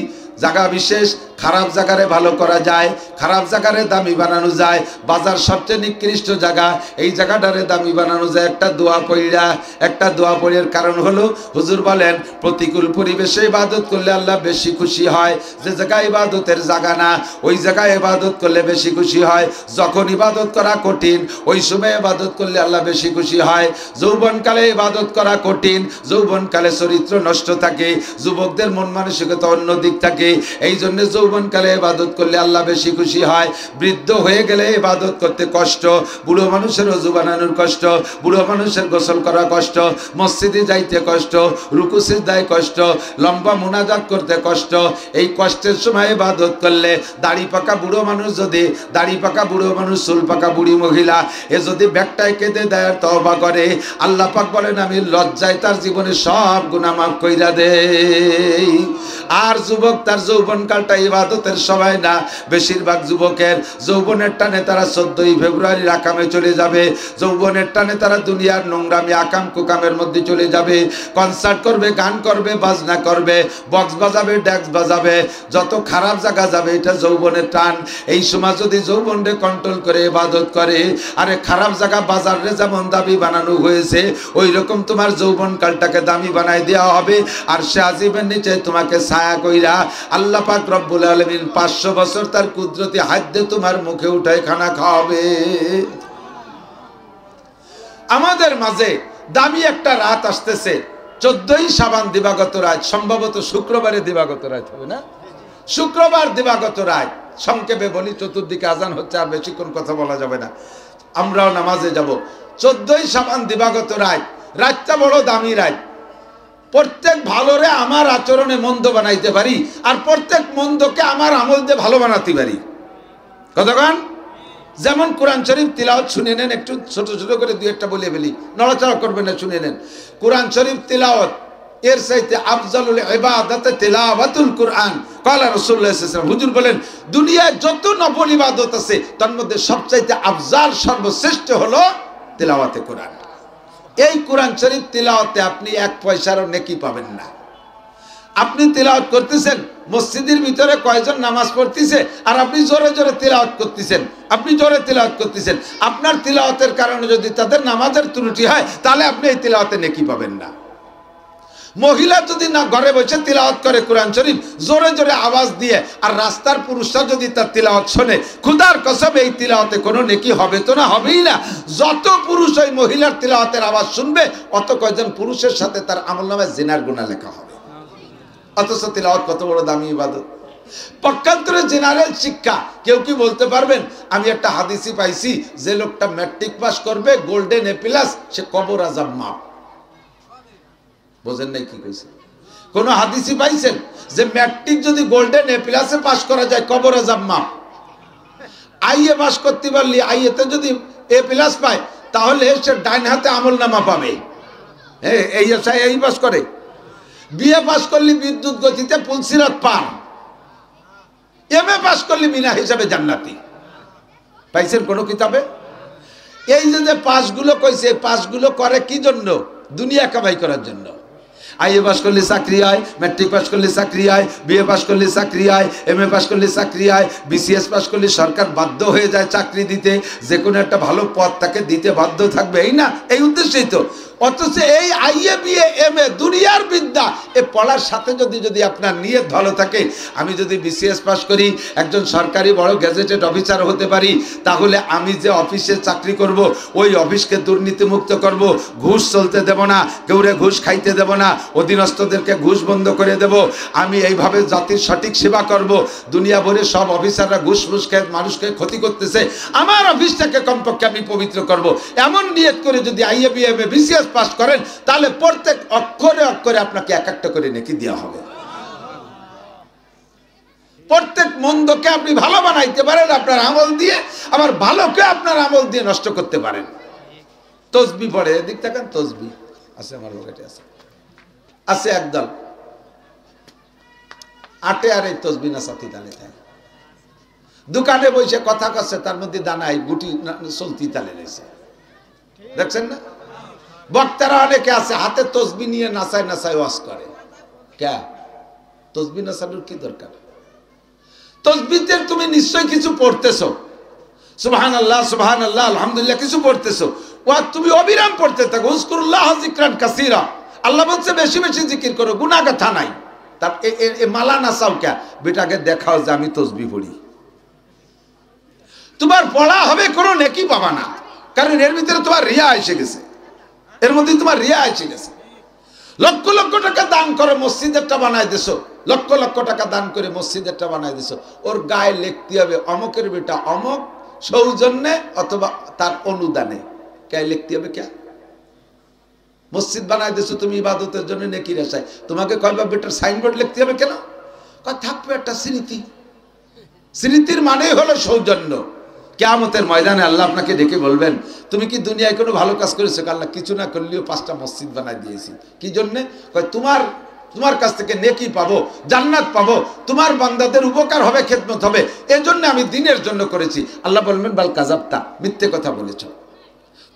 জায়গা বিশেষ, খারাপ জায়গারে ভালো করা যায়, খারাপ জায়গারে দামি বানানো যায়। বাজার সবচেয়ে নিকৃষ্ট জায়গা, এই জায়গাটারে দামি বানানো যায় একটা দোয়া পড়িয়া। একটা দোয়া পড়িয়ার কারণ হলো, হুজুর বলেন প্রতিকূল পরিবেশে ইবাদত করলে আল্লাহ বেশি খুশি হয়। যে জায়গায় ইবাদতের জায়গা না ওই জায়গায় ইবাদত করলে বেশি খুশি হয়। যখন ইবাদত করা কঠিন ওই সময় ইবাদত করলে আল্লাহ বেশি খুশি হয়। যৌবনকালে ইবাদত করা কঠিন, যৌবনকালে চরিত্র নষ্ট থাকে, যুবকদের মন মানসিকতা অন্য দিক থাকে। এই জন্য যৌবনকালে ইবাদত করলে আল্লাহ বেশি খুশি হয়। বৃদ্ধ হয়ে গেলে ইবাদত করতে কষ্ট, বুড়ো মানুষের ওযু বানানোর কষ্ট, বুড়ো মানুষের গোসল করা কষ্ট, মসজিদে যাইতে কষ্ট, রুকু সিজদায় কষ্ট, লম্বা মুনাজাত করতে কষ্ট। এই কষ্টের সময় ইবাদত করলে দাড়ি পাকা বুড়ো মানুষ যদি, দাড়ি পাকা বুড়ো মানুষ, চুল পাকা বুড়ি মহিলা এ যদি ব্যাগটায় কেঁদে দেয় আর তওবা করে, আল্লাহ পাক বলেন আমি লজ্জায় তার জীবনে সব গুনাহ মাফ কইরা দেই। আর যুবক তার যৌবনকালটা ইবাদতের সময় না। বেশিরভাগ যুবকের যৌবনের টানে তারা 14ই ফেব্রুয়ারির আকামে চলে যাবে, যৌবনের টানে তারা দুনিয়ার নোংরামি আকাম কুকামের মধ্যে চলে যাবে। কনসার্ট করবে, গান করবে, বাজনা করবে, বক্স বাজাবে, ডেক্স বাজাবে, যত খারাপ জায়গা যাবে। এটা যৌবনের টান। এই সময় যদি যৌবনকে কন্ট্রোল করে ইবাদত করে, আরে খারাপ জায়গা বাজারে যেমন দামি বানানো হয়েছে ওই রকম তোমার যৌবনকালটাকে দামি বানাই দেওয়া হবে। আর সে আজিবের নিচে তোমাকে ছায়া কইরা আল্লাহ পাক রব্বুল আলামিন 500 বছর তার কুদরতি হাত দিয়ে তোমার মুখে উঠায় খানা খাওয়াবে। আমাদের মাঝে দামি একটা রাত আসতেছে, 14ই শাবান দিবাগত রাত, সম্ভবত শুক্রবারে দিবাগত রাত হবে না? শুক্রবার দিবাগত রাত। সংক্ষেপে বলি, চতুর্দিকে আজান হচ্ছে, আর বেশিক্ষণ কথা বলা যাবে না। আমরাও নামাজে যাব। 14ই শাবান দিবাগত রাত, রাতটা বড় দামি রাত। প্রত্যেক ভালোরে আমার আচরণে মন্দ বানাইতে পারি, আর প্রত্যেক মন্দকে আমার আমল দিয়ে ভালো বানাতে পারি। কতক্ষণ? যেমন কোরআন শরীফ তিলাওয়াত শুনে নেন, একটু ছোট ছোট করে দুই একটা বলে ফেলি, নড়াচড়া করবেন না, শুনে নেন। কোরআন শরীফ তিলাওয়াত এর চাইতে আফজালুল ইবাদাতে তিলাওয়াতুল কোরআন। ক্বালা রাসূলুল্লাহ সাল্লাল্লাহু আলাইহি ওয়াসাল্লাম, হুজুর বলেন দুনিয়ায় যত নফল ইবাদত আছে তার মধ্যে সবচাইতে আফজাল সর্বশ্রেষ্ঠ হলো তিলাওয়াতে কোরআন। এই কোরআন শরীফ তিলাওয়াতে আপনি 1 পয়সারও নেকি পাবেন না। আপনি তিলাওয়াত করতেছেন, মসজিদের ভিতরে কয়জন নামাজ পড়তেছে আর আপনি জোরে জোরে তিলাওয়াত করতেছেন, আপনি জোরে তিলাওয়াত করতেছেন। আপনার তিলাওয়াতের কারণে যদি তাদের নামাজের ত্রুটি হয় তাহলে আপনি এই তিলাওয়াতে নেকি পাবেন না। মহিলা যদি না ঘরে বসে তিলাওয়াত করে কোরআন শরীফ জোরে জোরে আওয়াজ দিয়ে, আর রাস্তার পুরুষরা যদি তার তিলাওয়াত শোনে, খুদার কসম এই তিলাওয়াতে কোনো নেকি হবে তো না, হবেই না। যত পুরুষ ওই মহিলার তিলাওয়াতের আওয়াজ শুনবে অত কয়জন পুরুষের সাথে তার আমলনামায় জিনার গুনাহ লেখা হবে। অথচ তিলাওয়াত কত বড় দামি ইবাদত। পক্ষান্তরে জেনারেল শিক্ষা, কেউ কি বলতে পারবেন আমি একটা হাদিসই পাইছি যে লোকটা ম্যাট্রিক পাস করবে গোল্ডেন এ প্লাস সে কবর আযাব মাফ। বোঝেন নাই কি কইছে? কোন হাদিসই পাইছেন যে ম্যাট্রিক যদি গোল্ডেন এ প্লাসে পাস করা যায় কবরে জাম্মা? আইএ পাস করতে পারলি, আইএতে যদি এ প্লাস পায় তাহলে সে ডাইন হাতে আমলনামা পাবে। এই পাস করে। বিএ পাস করলি বিদ্যুৎ গতিতে পুলসিরাত পার। এমএ পাস করলি বিনা হিসাবে জান্নাতি। পাইছেন কোন কিতাবে? এই যে পাসগুলো কইছে, পাসগুলো করে কি জন্য? দুনিয়া কামাই করার জন্য। আইএ পাস করলে চাকরি হয়, ম্যাট্রিক পাস করলে চাকরি হয়, বিএ পাস করলে চাকরি হয়, এমএ পাস করলে চাকরি হয়, বিসিএস পাস করলে সরকার বাধ্য হয়ে যায় চাকরি দিতে, যে কোনো একটা ভালো পদ তাকে দিতে বাধ্য থাকবে, এই না? এই উদ্দেশ্যেই তো। অথচ এই আইএ বিএ এমএ দুনিয়ার বিদ্যা এ পড়ার সাথে যদি আপনার নিয়ত ভালো থাকে, আমি যদি বিসিএস পাস করি, একজন সরকারি বড় গ্যাজেটেড অফিসার হতে পারি, তাহলে আমি যে অফিসে চাকরি করব ওই অফিসকে দুর্নীতিমুক্ত করব, ঘুষ চলতে দেব না, কেউরে ঘুষ খাইতে দেব না, অধীনস্থদেরকে ঘুষ বন্ধ করে দেব, আমি এইভাবে জাতির সঠিক সেবা করব। দুনিয়া ভরে সব অফিসাররা ঘুষ ফুস খেয়ে মানুষকে ক্ষতি করতেছে, আমার অফিসটাকে কমপক্ষে আমি পবিত্র করব, এমন নিয়ত করে যদি IA BA MA BCS pass করেন, তাহলে প্রত্যেক অক্ষরে অক্ষরে আপনাকে এক একটা করে নেকি দেওয়া হবে। প্রত্যেক মন্দকে আপনি ভালো বানাইতে পারেন আপনার আমল দিয়ে, আবার ভালোকে আপনার আমল দিয়ে নষ্ট করতে পারেন। তসবি পড়ে, এদিক থাকেন, তসবি আছে আমার পকেটে, আছে একদল আটে, আর এই তসবি না সাথী তালে থাকে, দোকানে বসে কথা করছে, তার মধ্যে দানায় গুটি চলতি তালে রয়েছে, দেখছেন না? বক্তারা অনেকে আছে হাতে তসবি নিয়ে নাচায় নাচায় ওয়াজ করে। কে তসবি নাচানোর কি দরকার? তসবিতে তুমি নিশ্চয় কিছু পড়তেছো, সুবহানাল্লাহ সুবহানাল্লাহ আলহামদুলিল্লাহ কিছু পড়তেছো, ওয়া তুমি অবিরাম পড়তে থাকো, উযকুরুল্লাহ যিকরান কাসীরা, আল্লাহ বলছে বেশি বেশি জিকির করো, গুনাহ কথা নাই। তার এ মালা নাচাও কে? বেটাকে দেখাও যে আমি তসবি পড়ি। তোমার পড়া হবে, কোনো নেকি পাবা না, কারণ এর ভিতরে তোমার রিয়া এসে গেছে, এর মধ্যে তোমার রিয়া এসে গেছে। লক্ষ লক্ষ টাকা দান করে মসজিদেরটা বানায় দিছো, লক্ষ লক্ষ টাকা দান করে মসজিদেরটা বানায় দিছো, ওর গায়ে লিখতে হবে অমকের বেটা অমক সৌজন্যে অথবা তার অনুদানে। কে লিখতে হবে? কে? মসজিদ বানায় দিছো তুমি ইবাদতের জন্য, নেকির আশায়, তোমাকে কয়বা বেটার সাইনবোর্ড লিখতে হবে কেন? থাকবে একটা স্মৃতি। স্মৃতির মানেই হলো সৌজন্য। কিয়ামতের ময়দানে আল্লাহ আপনাকে ডেকে বলবেন, তুমি কি দুনিয়ায় কোনো ভালো কাজ করেছো? আল্লাহ কিছু না করলেও 5টা মসজিদ বানাই দিয়েছি। কি জন্যে? তোমার কাছ থেকে নেকি পাবো, জান্নাত পাবো, তোমার বান্দাদের উপকার হবে, খেদমত হবে, এজন্য আমি দিনের জন্য করেছি। আল্লাহ বলবেন বাল কাযাবতা, মিথ্যে কথা বলেছো।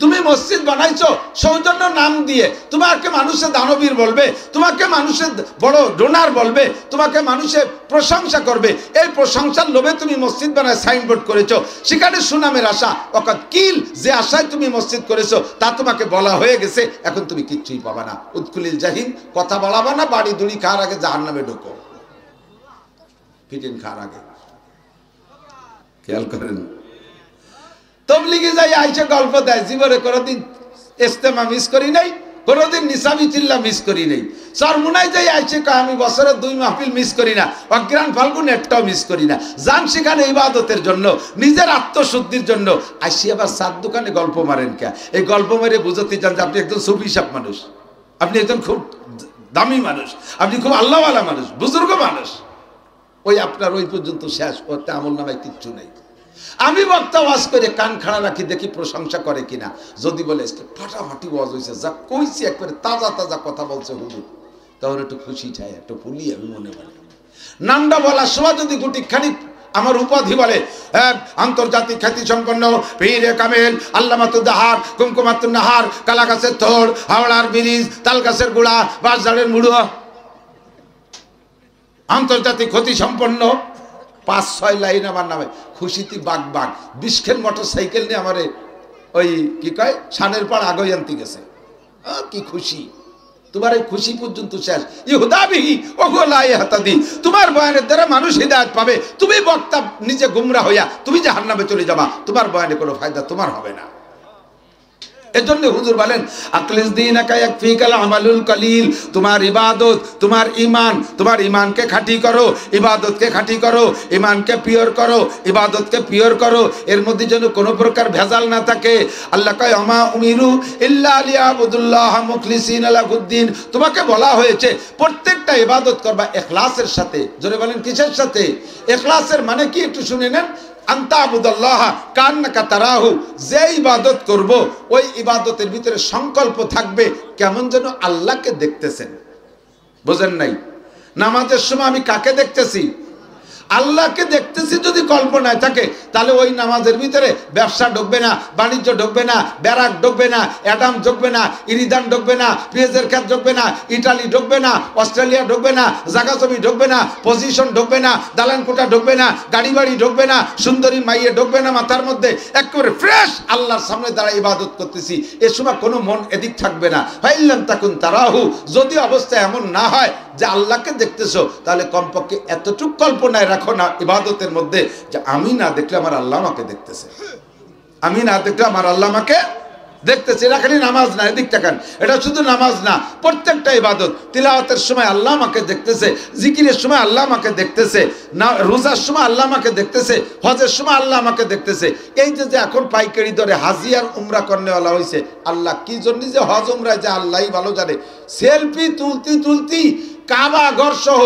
তুমি মসজিদ বানাইছো সৌজন্য নাম দিয়ে, তোমাকে মানুষে দানবীর বলবে, তোমাকে মানুষে বড় ডোনার বলবে, তোমাকে মানুষে প্রশংসা করবে, এই প্রশংসার লোভে তুমি মসজিদ বানায় সাইনবোর্ড করেছো, সেখানে সুনামের আশা অকাত কিল, যে আশায় তুমি মসজিদ করেছো তা তোমাকে বলা হয়ে গেছে, এখন তুমি কিচ্ছুই পাবা না। উদকুলিল জাহিম, কথা বলাবা না, বাড়ি দুড়ি খাওয়ার আগে জাহান্নামে ঢোকো, ফিটিন খাওয়ার আগে। খেয়াল করেন, তবলিগে যাই আইসে গল্প দেয়, জীবনে কোনোদিন ইজতেমা মিস করি নাই, কোনোদিন নিসাবি চিল্লা মিস করি নাই। চরমুনায় যাই আইসে আমি বছরে 2 মাহফিল মিস করি না, অগ্রাণ ফাল্গুন একটাও মিস করি না। যান সেখানে ইবাদতের জন্য, নিজের আত্মশুদ্ধির জন্য। আইসি আবার চার দোকানে গল্প মারেন কে? এই গল্প মেরে বুঝতে চান যে আপনি একজন সুফি সাপ মানুষ, আপনি একজন খুব দামি মানুষ, আপনি খুব আল্লাহওয়ালা মানুষ, বুজুর্গ মানুষ। ওই আপনার ওই পর্যন্ত শেষ, ওতে আমল নামায় কিচ্ছু নেই। আমি বক্তা ওয়াজ করে কান খাড়া রাখি, দেখি প্রশংসা করে কিনা। যদি বলে ফাটাফাটি ওয়াজ হয়েছে, যা কইছি একবারে তাজা তাজা কথা বলছে হুজুর, তখন একটু খুশি চাই, একটু ফুলি আমি মনে মনে। নামটা বলার সময় যদি গুটি খানিক আমার উপাধি বলে, আন্তর্জাতিক খ্যাতি সম্পন্ন পীরে কামেল আল্লামাতুদ দাহার, কুমকুমাতুন নাহার, কালা গাছের থোড়, হাওড়ার ব্রিজ, তাল গাছের গুড়া, বাঁশঝাড়ের মুড়ো, আন্তর্জাতিক খ্যাতি সম্পন্ন, 5-6 লাইন আমার নামে, খুশিতে বাগ বাগ। 20 মোটর সাইকেল নিয়ে আমারে ওই কি কয় সানের পাড় আগই আনতে গেছে। কি খুশি! তোমার এই খুশি পর্যন্ত শেষ। ইহুদাবিহি ওগোলা ইহতাদি, তোমার বয়ানের দ্বারা মানুষ হিদায়াত পাবে, তুমি বক্তা নিজে গুমরা হইয়া তুমি জাহান্নামে চলে যাবা, তোমার বয়ানে কোনো ফায়দা তোমার হবে না। এজন্য হুজুর বলেন আকলিস দীনাকা ইয়াকফিকাল আমালুল কলিল, তোমার ইবাদত, তোমার ঈমান, তোমার ঈমানকে খাঁটি করো, ইবাদতকে খাঁটি করো, ঈমানকে পিওর করো, ইবাদতকে পিওর করো, এর মধ্যে যেন কোনো প্রকার ভেজাল না থাকে। আল্লাহ কয় আমা উমিরু ইল্লা লিয়াবুদুল্লাহ মুখলিসিনা লাহুদ্দিন, তোমাকে বলা হয়েছে প্রত্যেকটা ইবাদত করবা ইখলাসের সাথে। জোরে বলেন কিসের সাথে? ইখলাসের মানে কি একটু শুনে নেন। আনতা আবুদাল্লাহ কান্নাকা তারাহু, যে ইবাদত করব ওই ইবাদতের ভিতরে সংকল্প থাকবে কেমন যেন আল্লাহকে দেখতেছেন। বুঝেন নাই? নামাজের সময় আমি কাকে দেখতেছি? আল্লাহকে দেখতেছি। যদি কল্পনায় থাকে তাহলে ওই নামাজের ভিতরে ব্যবসা ঢুকবে না, বাণিজ্য ঢুকবে না, ব্যারাক ঢুকবে না, অ্যাডাম ঢুকবে না, ইরিদান ঢুকবে না, পেঁয়াজের ক্ষেত ঢুকবে না, ইটালি ঢুকবে না, অস্ট্রেলিয়া ঢুকবে না, জায়গা জমি ঢুকবে না, পজিশন ঢুকবে না, দালান কোঠা ঢুকবে না, গাড়ি বাড়ি ঢুকবে না, সুন্দরী মাইয়ে ঢুকবে না মাথার মধ্যে। একেবারে ফ্রেশ আল্লাহর সামনে দাঁড়া ইবাদত করতেছি, এ সময় কোনো মন এদিক থাকবে না। ফাইল্লাম তাকুন তারাহু, যদি অবস্থা এমন না হয় যে আল্লাহকে দেখতেছো, তাহলে কমপক্ষে এতটুকু কল্পনায় রাখো না ইবাদতের মধ্যে যে আমি না দেখলে আমার আল্লাহ আমাকে দেখতেছে, আমি না দেখলে আমার আল্লাহ আমাকে দেখতেছে। এটা খালি নামাজ না, এদিক তাকান, এটা শুধু নামাজ না, প্রত্যেকটা ইবাদত। তিলাওয়াতের সময় আল্লাহ আমাকে দেখতেছে, জিকিরের সময় আল্লাহ আমাকে দেখতেছে, না রোজার সময় আল্লাহ আমাকে দেখতেছে, হজের সময় আল্লাহ আমাকে দেখতেছে। এই যে এখন পাইকারি দরে হাজি আর উমরা করনেওয়ালা হয়েছে, আল্লাহ কি জন্য যে হজ উমরায় যে আল্লাহই ভালো জানে। সেলফি তুলতি তুলতি কাবা ঘর সহ,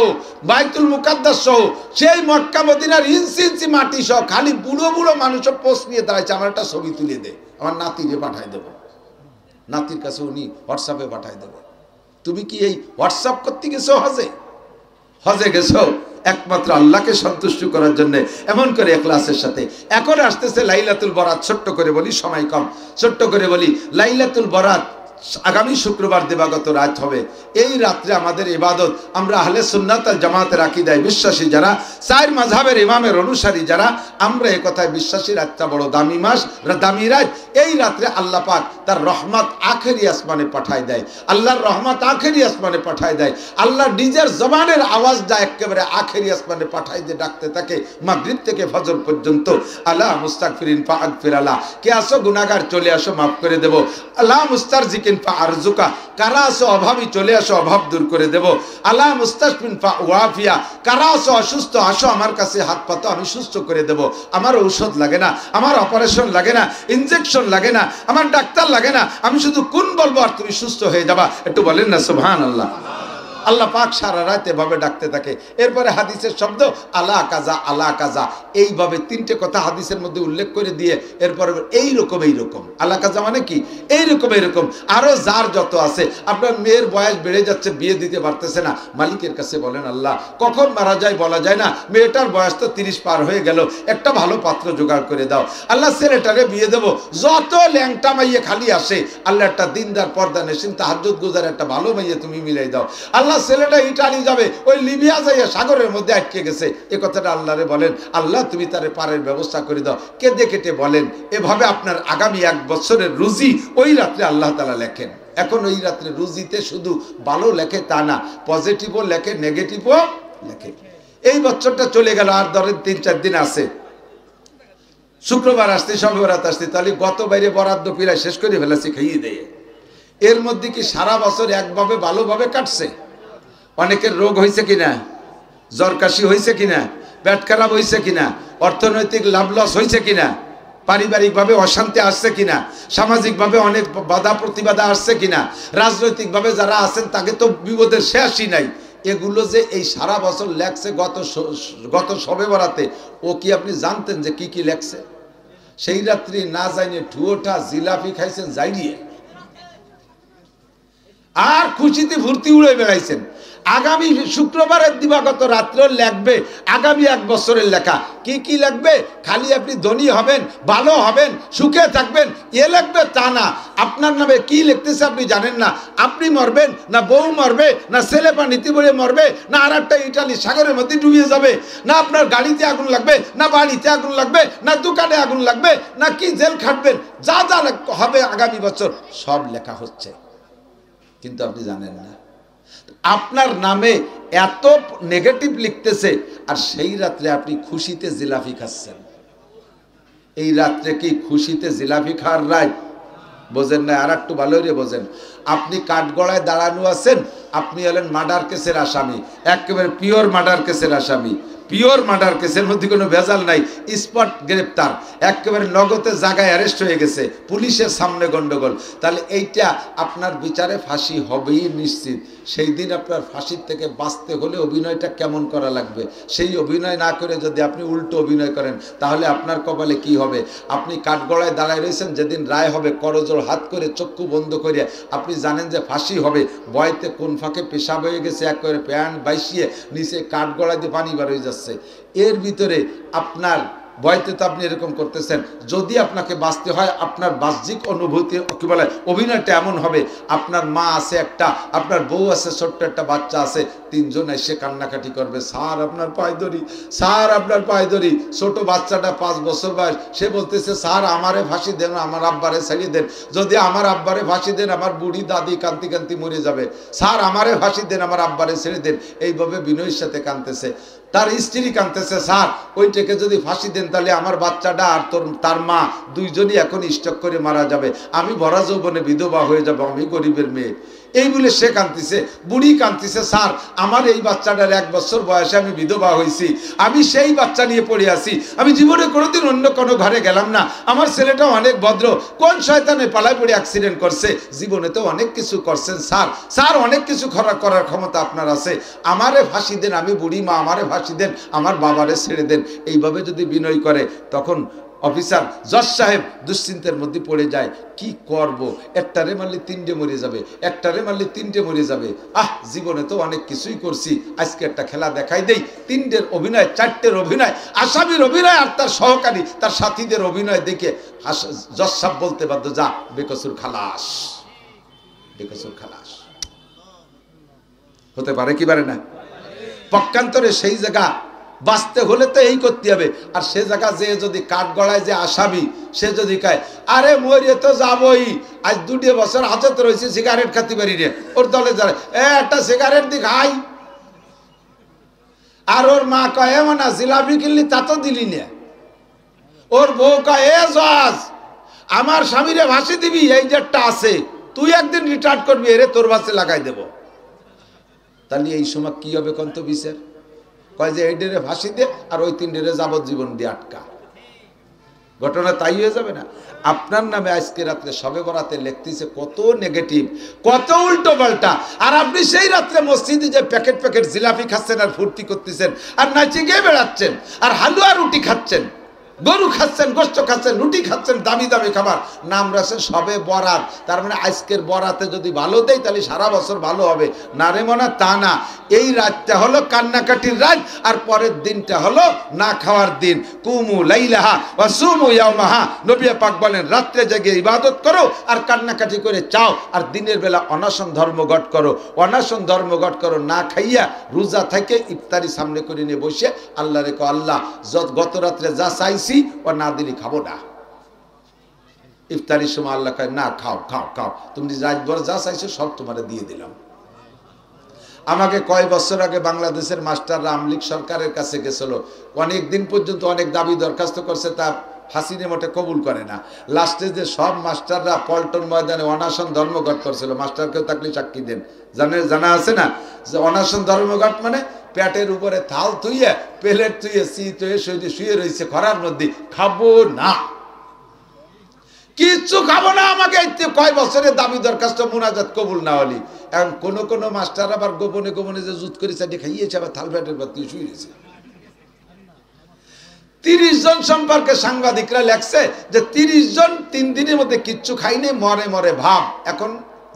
বাইতুল মুকাদ্দাস সহ, সেই মক্কা মদিনার ইঞ্চি ইঞ্চি মাটি সহ খালি বুড়ো বুড়ো মানুষও পোস্ট নিয়ে দাঁড়াইছে, আমার একটা ছবি তুলে দে, আমার নাতিকে পাঠাই দেবো। নাতির কাছে উনি হোয়াটসঅ্যাপে পাঠাই দেবো। তুমি কি এই হোয়াটসঅ্যাপ করতে গেছো? হজে হজে গেছো একমাত্র আল্লাহকে সন্তুষ্ট করার জন্য, এমন করে ইখলাসের সাথে। এখন আসতেছে লাইলাতুল বরাত। ছোট্ট করে বলি, সময় কম, ছোট্ট করে বলি। লাইলাতুল বরাত আগামী শুক্রবার দিবাগত রাত হবে। এই রাত্রে আমাদের ইবাদত, আমরা আহলে সুন্নাত আল জামাতের আকীদায় বিশ্বাসী যারা, চার মাযহাবের ইমামের অনুসারী যারা, আমরা এই কথায় বিশ্বাসী রাতটা বড় দামি মাস, দামি রাত। এই রাত্রে আল্লাহ পাক তার রহমত আখেরি আসমানে পাঠায় দেয়, আল্লাহর রহমত আখেরি আসমানে পাঠায় দেয়। আল্লাহ নিজের জবানের আওয়াজটা একেবারে আখেরি আসমানে পাঠায় দিয়ে ডাকতে থাকে মাগরিব থেকে ফজর পর্যন্ত। আল্লাহ মুস্তাগফিরিন ফাগফির আল্লাহ, কে আসো গুনাহগার চলে আসো মাফ করে দেব। আল্লাহ মুস্তারজিকিন আরজুকা, কারা আসো অভাবী চলে আসো অভাব দূর করে দেব। আল্লাহ মুস্তাশফিন ওয়াফিয়া, কারা আসো অসুস্থ আসো আমার কাছে হাত পাতো, আমি সুস্থ করে দেব। আমার ঔষধ লাগে না, আমার অপারেশন লাগে না, ইনজেকশন লাগে না, আমার ডাক্তার লাগে না, আমি শুধু কোন বলবো আর তুমি সুস্থ হয়ে যাবা। একটু বলেন না সুবহানাল্লাহ। আল্লাহ পাক সারা রাত এভাবে ডাকতে থাকে। এরপরে হাদিসের শব্দ আলা কাজা আলা কাজা, এইভাবে তিনটে কথা হাদিসের মধ্যে উল্লেখ করে দিয়ে এরপরে এইরকম এইরকম। আলা কাজা মানে কি? এইরকম এইরকম। আরো যার যত আছে, আপনার মেয়ের বয়স বেড়ে যাচ্ছে, বিয়ে দিতে পারতেছে না, মালিকের কাছে বলেন আল্লাহ কখন মারা যায় বলা যায় না, মেয়েটার বয়স তো 30 পার হয়ে গেল, একটা ভালো পাত্র জোগাড় করে দাও। আল্লাহ ছেলেটারে বিয়ে দেবো, যত ল্যাংটা মাইয়ে খালি আসে, আল্লাহ একটা দিনদার পর্দা নেশিন তাহাজ্জুদ গুজার একটা ভালো মাইয়ে তুমি মিলাই দাও। আল্লাহ ছেলেটা ইটালি যাবে, ওই লিবিয়া যাইয়া সাগরের মধ্যে আটকে গেছে, এ কথাটা আল্লাহরে বলেন আল্লাহ তুমি তারে পারের ব্যবস্থা করে দাও। কেঁদে কেটে বলেন। এভাবে আপনার আগামী 1 বছরের রুজি ওই রাত্রে আল্লাহ তাআলা লেখেন। এখন ওই রাত্রে রুজিতে শুধু ভালো লেখে তা না, পজিটিভও লেখে, নেগেটিভও লেখে। এই বছরটা চলে গেল, আর ধরেন 3-4 দিন আছে, শুক্রবার আসতে শবে বরাত আসতে, তাহলে গত বাইরে বরাদ্দ পিরায় শেষ করে ফেলেছি খাইয়ে দিয়ে। এর মধ্যে কি সারা বছর একভাবে ভালোভাবে কাটছে? অনেকের রোগ হয়েছে কিনা, জ্বর কাশি হয়েছে কিনা, পেট খারাপ হয়েছে কিনা, অর্থনৈতিক লাভ লস হয়েছে কিনা, পারিবারিকভাবে অশান্তি আসছে কিনা, সামাজিকভাবে অনেক বাধা প্রতিবাধা আসছে কিনা, রাজনৈতিকভাবে যারা আছেন তাকে তো বিপদের শেষই নাই। এগুলো যে এই সারা বছর লেখছে গত শবে বরাতে, ও কি আপনি জানতেন যে কি কি লেখছে? সেই রাত্রি না জানিয়ে ঠুয়োটা জিলাপি খাইছেন জাইরিয়ে, আর খুশিতে ভর্তি উড়ে বেড়াইছেন। আগামী শুক্রবারের দিবাগত রাত্রে লেখবে আগামী 1 বছরের লেখা। কি কি লিখবে? খালি আপনি ধনী হবেন, ভালো হবেন, সুখে থাকবেন, এ লিখবে তা না। আপনার নামে কি লিখতেছে আপনি জানেন না। আপনি মরবেন না বউ মরবে, না ছেলে পানিতে পড়ে মরবে, না আর একটা ইটালি সাগরের মধ্যে ডুবিয়ে যাবে, না আপনার গাড়িতে আগুন লাগবে, না বাড়িতে আগুন লাগবে, না দোকানে আগুন লাগবে, না কি জেল খাটবেন, যা যা হবে আগামী বছর সব লেখা হচ্ছে, কিন্তু আপনি জানেন না। আপনার নামে এত নেগেটিভ লিখতেছে, আর সেই রাত্রে আপনি খুশিতে জিলাপি খাচ্ছেন। এই রাত্রে কি খুশিতে জিলাপি খাওয়ার রাত? বোঝেন না? আর একটু ভালো করে বোঝেন। আপনি কাঠগড়ায় দাঁড়ানো আছেন, আপনি হলেন মার্ডার কেসের আসামি, একেবারে পিওর মার্ডার কেসের আসামি, পিওর মার্ডার কেসের মধ্যে কোনো ভেজাল নাই, স্পট গ্রেপ্তার, একেবারে নগদে জায়গায় অ্যারেস্ট হয়ে গেছে, পুলিশের সামনে গন্ডগোল। তাহলে এইটা আপনার বিচারে ফাঁসি হবেই নিশ্চিত। সেই দিন আপনার ফাঁসির থেকে বাঁচতে হলে অভিনয়টা কেমন করা লাগবে, সেই অভিনয় না করে যদি আপনি উল্টো অভিনয় করেন তাহলে আপনার কপালে কি হবে? আপনি কাঠগড়ায় দাঁড়ায় রয়েছেন, যেদিন রায় হবে করজোড় হাত করে চক্ষু বন্ধ করে আপনি জানেন যে ফাঁসি হবে, বয়তে কোন ফাঁকে পেশাব হয়ে গেছে, একেবারে প্যান্ট বাইসিয়ে নিচে কাঠগড়ায় দিয়ে পানি বার হয়ে যাচ্ছে, এর ভিতরে আপনার ভয়তে তো আপনি এরকম করতেছেন। যদি আপনাকে বাঁচতে হয়, আপনার বাহ্যিক অনুভূতি কি বলে অভিনয়টা এমন হবে, আপনার মা আছে একটা, আপনার বউ আছে, ছোট্ট একটা বাচ্চা আছে, তিনজন এসে কান্নাকাটি করবে, স্যার আপনার পায়ে ধরি, স্যার আপনার পায়ে ধরি। ছোট বাচ্চাটা 5 বছর বয়স, সে বলতেছে স্যার আমারে ফাঁসি দেন, আমার আব্বারে ছাড়িয়ে দেন, যদি আমার আব্বারে ফাঁসি দেন আমার বুড়ি দাদি কান্তি কান্তি মরে যাবে, স্যার আমারে ফাঁসি দেন, আমার আব্বারে ছেড়ে দেন। এইভাবে বিনয়ের সাথে কাঁদতেছে। তার স্ত্রী কাঁদতেছে, স্যার ওইটাকে যদি ফাঁসি দেন তাহলে আমার বাচ্চাটা আর তার মা দুইজনই এখন স্ট্রোক করে মারা যাবে, আমি ভরা যৌবনে বিধবা হয়ে যাব, আমি গরিবের মেয়ে। এই বলে সে কাঁদতেছে। বুড়ি কাঁদতেছে, স্যার আমার এই বাচ্চাটার 1 বছর বয়সে আমি বিধবা হয়েছি, আমি সেই বাচ্চা নিয়ে পড়ে আছি, আমি জীবনে কোনোদিন অন্য কোনো ঘরে গেলাম না, আমার ছেলেটা অনেক ভদ্র, কোন শয়তানে পালায় পড়ে অ্যাক্সিডেন্ট করছে, জীবনে তো অনেক কিছু করছেন স্যার, স্যার অনেক কিছু করার ক্ষমতা আপনার আছে, আমারে ফাঁসি দেন, আমি বুড়ি মা, আমারে ফাঁসি দেন, আমার বাবারে ছেড়ে দেন। এইভাবে যদি বিনয় করে তখন অফিসার জজ সাহেব দুশ্চিন্তার মধ্যে পড়ে যায়, কি করব, একটারে মারলে 3টে মরে যাবে, একটারে মারলে 3টে মরে যাবে, জীবনে তো অনেক কিছুই করছি, আজকে একটা খেলা দেখাই দেই। 3টের অভিনয়, 4টের অভিনয়, আসামির অভিনয় আর তার সহকারী তার সাথীদের অভিনয় দেখে জজ সাহেব বলতে বাধ্য, যা বেকসুর খালাস, বেকসুর খালাস। হতে পারে কি পারে না? পক্ষান্তরে সেই জায়গা বাঁচতে হলে তো এই করতে হবে। আর সে জায়গা যে যদি কাঠগড়ায় যে আসামি, সে যদি কয় আরে মরিয়ে তো যাবই, আজ 2 বছর হাজত রয়েছে, সিগারেট খাতে পারি রে, ওর দলে যারা একটা সিগারেট দি খাই, আর ওর মা কয় না জিলাপি কিনলি তা তো দিলি না, ওর বউ কয় এ জজ আমার স্বামীরে ভাসি দিবি, এই যেটা আছে তুই একদিন রিটায়ার করবি, এরে তোর বাসে লাগাই দেব। তাহলে এই সময় কি হবে কন্ত বিচার? কয় যে এই ডেরে ফাঁসি দে আর ওই 3 ডেরে যাবজ্জীবন দিয়ে আটকা। ঘটনা তাই হয়ে যাবে না? আপনার নামে আজকে রাত্রে শবে বরাতে লিখতেছে কত নেগেটিভ, কত উল্টো পাল্টা, আর আপনি সেই রাত্রে মসজিদে যে প্যাকেট প্যাকেট জিলাপি খাচ্ছেন আর ফুর্তি করতেছেন আর নাচে গিয়ে বেড়াচ্ছেন আর হালুয়া রুটি খাচ্ছেন, গরু খাচ্ছেন, গোস্ত খাচ্ছেন, রুটি খাচ্ছেন, দামি দামি খাবার, নাম রাখছেন সবে বরাত। তার মানে আজকের বরাতে যদি ভালো দেয় তাহলে সারা বছর ভালো হবে না রে মনা, তা না। এই রাতটা হলো কান্নাকাটির রাত, আর পরের দিনটা হলো না খাওয়ার দিন। কুমু লাইলাহা ওয়া সুমু ইয়াওমাহা, নবী পাক বলেন রাত্রে জেগে ইবাদত করো আর কান্নাকাটি করে চাও, আর দিনের বেলা অনশন ধর্মঘট করো, অনশন ধর্মঘট করো, না খাইয়া রোজা থেকে ইফতারি সামনে করে নিয়ে বসে আল্লাহ রেখো, আল্লাহ গত রাত্রে যা চাইছি ও না দিলি খাবো না। ইফতারির সময় আল্লাহ কয় না খাও খাও খাও, তুমি রাতভর যা চাইছো সব তোমারে দিয়ে দিলাম। আমাকে কয় বছর আগে বাংলাদেশের মাস্টাররা আমলিক সরকারের কাছে গেছিল, অনেক দিন পর্যন্ত অনেক দাবি দরখাস্ত করছে, তা হাসিনে মোটে কবুল করে না। লাস্টে যে সব মাস্টাররা পল্টন ময়দানে অনাশন ধর্মঘট করছিল, মাস্টারকেও থাকলে সাক্ষী দেন, জানা আছে না যে অনাশন ধর্মঘট মানে পেটের উপরে থাল তুইয়ে প্লেট তুইয়ে শীত হয়ে শুয়ে রয়েছে খরার মধ্যে, খাবো না, কিচ্ছু খাবো না। আমাকে কয় বছরের দাবি দরখাস্ত মুনাজাত কবুল না হলি, এখন কোন মাস্টার আবার গোপনে গোপনে যে জুত করে চাটি খাইয়েছে, আবার থাল পেটের পর তুই শুয়ে রয়েছে। 30 জন সম্পর্কে সাংবাদিকরা লেখছে যে 30 জন 3 দিনের মধ্যে কিচ্ছু খাইনি, মরে মরে ভাব। এখন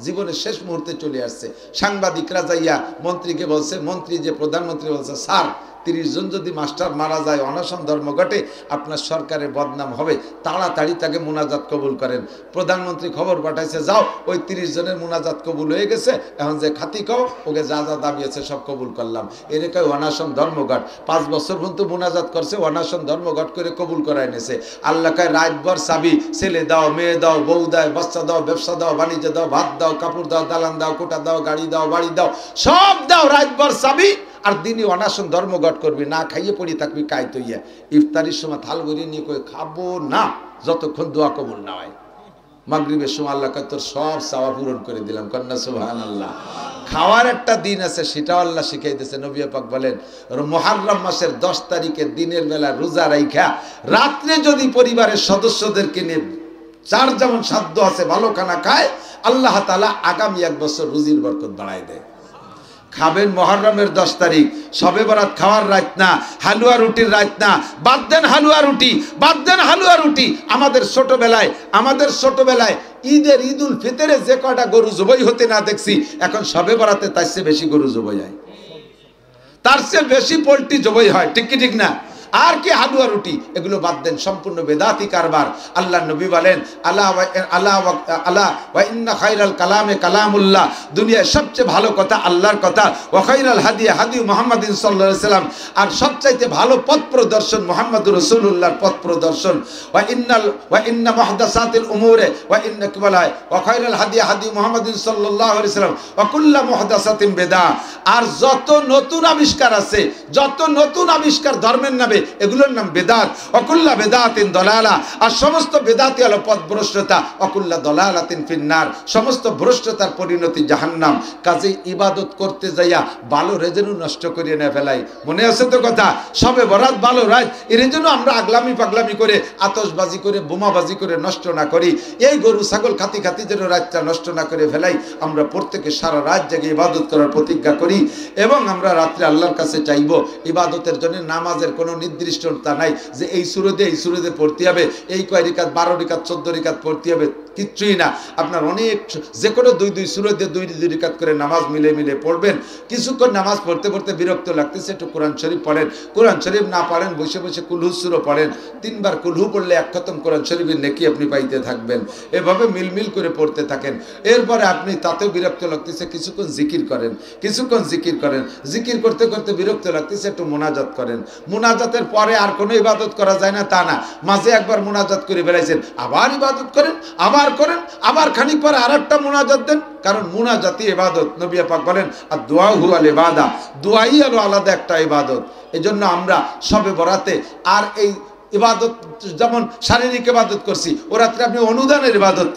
জীবনের শেষ মুহূর্তে চলে আসছে, সাংবাদিকরা যাইয়া মন্ত্রীকে বলছে, মন্ত্রী যে প্রধানমন্ত্রী বলছে, স্যার 30 জন যদি মাস্টার মারা যায় অনশন ধর্মঘটে, আপনার সরকারের বদনাম হবে, তাড়াতাড়ি তাকে মুনাজাত কবুল করেন। প্রধানমন্ত্রী খবর পাঠাইছে, যাও ওই 30 জনের মুনাজাত কবুল হয়ে গেছে, এখন যে খাতি খাও ওকে যা যা দাবি আছে সব কবুল করলাম। এরকম অনশন ধর্মঘট 5 বছর পর্যন্ত মুনাজাত করছে, অনশন ধর্মঘট করে কবুল করায় নিয়েছে। আল্লাহ কয় রাতভর চাবি, ছেলে দাও, মেয়ে দাও, বউ দাও, বাচ্চা দাও, ব্যবসা দাও, বাণিজ্য দাও, ভাত দাও, কাপড় দাও, দালান দাও, কোটা দাও, গাড়ি দাও, বাড়ি দাও, সব দাও, রাতভর চাবি, আর দিনই অনাশন ধর্মঘট করবি, না খাইয়ে পড়ি থাকবি কায়ত ইয়া। ইফতারির সময় থাল ভরিয়ে নিয়ে কই খাবো না যতক্ষণ দোয়া কবুল না হয়। মাগরিবের সময় আল্লাহ কয় তোর সব চাওয়া পূরণ করে দিলাম, কন্যা সুবহানাল্লাহ। খাওয়ার একটা দিন আছে, সেটাও আল্লাহ শিখাইতেছে। নবী পাক বলেন মুহররম মাসের 10 তারিখে দিনের বেলা রোজা রাইখা রাত্রে যদি পরিবারের সদস্যদেরকে নিয়ে যার যেমন সাধ্য আছে ভালো খানা খায়, আল্লাহ তাআলা আগামী 1 বছর রুজির বরকত বাড়ায় দেয়। খাবেন মুহররমের 10 তারিখ, শবে বরাত খাওয়ার রাত না, হালুয়া রুটির রাত না। বাদ দেন হালুয়া রুটি, বাদ দেন হালুয়া রুটি। আমাদের ছোটবেলায় ঈদুল ফিতরে যে কয়টা গরু জবাই হতে না দেখছি, এখন শবে বরাতে তার চেয়ে বেশি গরু জবাই হয়, তার চেয়ে বেশি পোল্ট্রি জবাই হয়, ঠিক কি ঠিক না? আর কি হালুয়া রুটি, এগুলো বাদ দেন, সম্পূর্ণ বেদাতি কারবার। আল্লাহ নবী বলেন আলা ওয়া ইন্না খায়রাল কালামে কালামুল্লাহ, দুনিয়ার সবচেয়ে ভালো কথা আল্লাহর কথা। ওয়া খায়রাল হাদি হাদি মুহাম্মাদিন সাল্লাল্লাহু আলাইহি সাল্লাম, আর সবচাইতে ভালো পথ প্রদর্শন মুহাম্মদুর রাসূলুল্লাহর পথ প্রদর্শন। ওয়া ইন্না মুহদাসাতিল উমুরে ওয়া ইন্না কিবালায় ওয়া খায়রাল হাদি হাদি মুহাম্মাদিন সাল্লাল্লাহু আলাইহি সাল্লাম ওয়া কুল্লু মুহদাসাতিন বিদআ। আর যত নতুন আবিষ্কার আছে, যত নতুন আবিষ্কার ধর্মের নামে, এগুলোর নাম বেদাত। অকুল্লা বেদাতিন দলালা, আর সমস্ত বেদাতি হলো পথভ্রষ্টতা। অকুল্লা দলালাতিন ফিন্নার, সমস্ত ভ্রষ্টতার পরিণতি জাহান্নাম। কাজে ইবাদত করতে যাইয়া ভালো রেজেনু নষ্ট করিয়ে না ফেলাই। মনে আছে তো কথা? সবে বরাত ভালো রাত, এর জন্য আমরা আগলামি পাগলামি করে, আতশবাজি করে, বোমাবাজি করে নষ্ট না করি। এই গরু ছাগল খাতি খাতি যেন রাতটা নষ্ট না করে ফেলাই। আমরা প্রত্যেকে সারা রাত জেগে ইবাদত করার প্রতিজ্ঞা করি, এবং আমরা রাত্রে আল্লাহর কাছে চাইব। ইবাদতের জন্য নামাজের কোনো নির্দিষ্টতা নাই যে এই সুরতে পড়তে হবে, এই কয় রিকাত 12 রিকাত 14 রিকাত পড়তে হবে, কিচ্ছুই না। আপনার অনেক যে কোনো 2 সুরতে 2 রিকাত করে নামাজ মিলে মিলে পড়বেন। কিছুক্ষণ নামাজ পড়তে পড়তে বিরক্ত লাগতেছে, একটু কোরআন শরীফ পড়েন। কোরআন শরীফ না পড়েন, বসে বসে কুলহু সূরা পড়েন। 3 বার কুলহু পড়লে 1 খতম কোরআন শরীফের নেকি আপনি পাইতে থাকবেন। এভাবে মিলমিল করে পড়তে থাকেন। এরপরে আপনি তাতেও বিরক্ত লাগতেছে, কিছুক্ষণ জিকির করেন, জিকির করতে করতে বিরক্ত লাগতেছে, একটু মোনাজাত করেন। মোনাজাতের পরে আর কোনো ইবাদত করা যায় না তা না, মাঝে একবার মোনাজাত করে বেড়াইছেন, আবার ইবাদত করেন, আবার করেন, আবার খানিক পরে আরেকটা মোনাজাত দেন। কারণ মোনাজাতই ইবাদত। নবী পাক বলেন আর দোয়া হুয়াল ইবাদা, দোয়াই হলো আলাদা একটা ইবাদত। এজন্য আমরা সবে বরাতে আর এই ইবাদত যেমন শারীরিক ইবাদত করছি, ও রাত্রে আপনি অনুদানের ইবাদত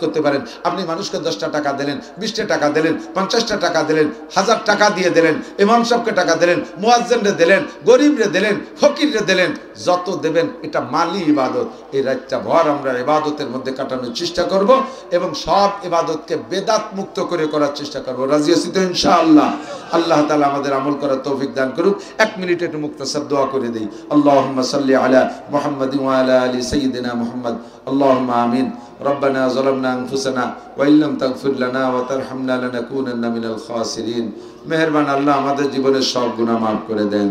করতে পারেন, আপনি মানুষকে 10টা টাকা দিলেন, 20টা টাকা দিলেন, 50টা টাকা দিলেন, 1000 টাকা দিয়ে দিলেন, ইমাম সাহেবকে টাকা দিলেন, মুয়াজ্জিনরে দিলেন, গরিবরে দিলেন, ফকিররে দিলেন, যত দেবেন এটা মালি ইবাদত। এই রাতটা ভর আমরা ইবাদতের মধ্যে কাটানোর চেষ্টা করব, এবং সব ইবাদতকে বেদাত মুক্ত করে করার চেষ্টা করব। রাজি আছি তো ইনশাআল্লাহ? আল্লাহ তাআলা আমাদের আমল করার তৌফিক দান করুক। 1 মিনিট একটু মুক্তাসার দোয়া করে দেই। اللهم صل على محمد وعلى آل سيدنا محمد اللهم آمين ربنا ظلمنا أنفسنا وإن لم تغفر لنا وترحمنا لنكونن من الخاسرين। মেহেরবান আল্লাহ আমাদের জীবনের সব গুনাহ মাফ করে দেন,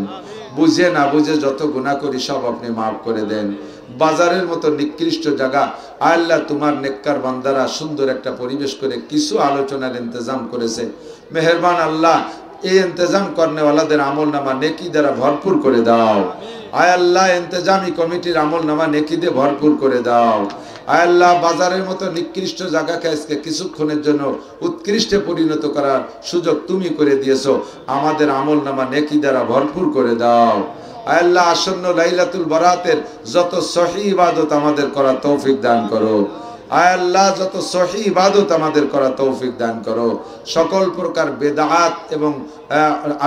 বুঝে না বুঝে যত গুনাহ করি সব আপনি মাফ করে দেন। বাজারের মতো নিকৃষ্ট জায়গা আল্লাহ তোমার নেককার বান্দারা সুন্দর একটা পরিবেশ করে কিছু আলোচনার ইন্তজাম করেছে। মেহেরবান আল্লাহ এই ইন্তজাম করনেওয়ালাদের আমল নামা নেকি দ্বারা ভরপুর করে দাও। আয় আল্লাহ ইন্তজামি কমিটির আমল নামা নেকি দিয়ে ভরপুর করে দাও। আয় আল্লাহ বাজারের মতো নিকৃষ্ট জায়গাকে আজকে কিছুক্ষণের জন্য উৎকৃষ্টে পরিণত করার সুযোগ তুমি করে দিয়েছো। আমাদের আমল নামা নেকি দ্বারা ভরপুর করে দাও। আয় আল্লাহ আসন্ন লাইলাতুল বরাতের যত সহি ইবাদত আমাদের করার তৌফিক দান করো। আয় আল্লাহ যত সহি ইবাদত আমাদের করা তৌফিক দান করো। সকল প্রকার বেদাত এবং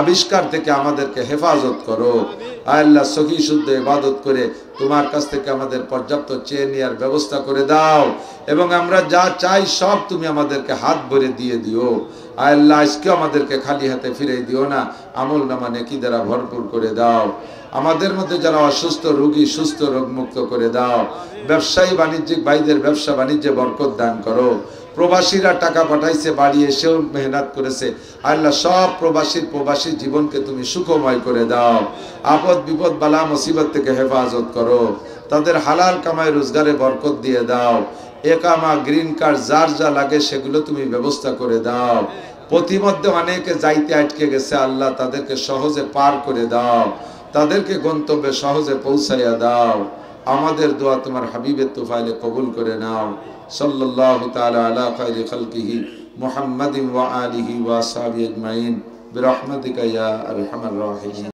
আবিষ্কার থেকে আমাদেরকে হেফাজত করো। আয় আল্লাহ সহি শুদ্ধ ইবাদত করে তোমার কাছ থেকে আমাদের পর্যাপ্ত চেয়ে নেওয়ার ব্যবস্থা করে দাও, এবং আমরা যা চাই সব তুমি আমাদেরকে হাত ভরে দিয়ে দিও। আয় আল্লাহ আজকে আমাদেরকে খালি হাতে ফিরে দিও না, আমল নামা নেকি দ্বারা ভরপুর করে দাও। আমাদের মধ্যে যারা অসুস্থ রোগী সুস্থ রোগ মুক্ত করে দাও। ব্যবসায়ী বাণিজ্যিক ভাইদের ব্যবসা বাণিজ্যে বরকত দান করো। প্রবাসীরা টাকা পাঠাইছে, বাড়ি এসেও মেহনত করেছে, আল্লাহ সব প্রবাসী জীবনকে তুমি সুখময় করে দাও। আপদ বিপদ বালা মুসিবত থেকে হেফাজত করো। তাদের হালাল কামাই রোজগারে বরকত দিয়ে দাও। একামা গ্রিন কার্ড যার যা লাগে সেগুলো তুমি ব্যবস্থা করে দাও। প্রতিমধ্যে অনেকে যাইতে আটকে গেছে, আল্লাহ তাদেরকে সহজে পার করে দাও, তাদেরকে গন্তব্যে সহজে পৌঁছাইয়া দাও। আমাদের দোয়া তোমার হাবিবের তুফাইলে কবুল করে নাও। সাল্লাল্লাহু তাআলা আলা খায়রি খালকিহি মুহাম্মাদিন ওয়া আলিহি ওয়া আসহাবিহি আজমাইন বিরহমাতিকা ইয়া আরহামার রাহিমিন।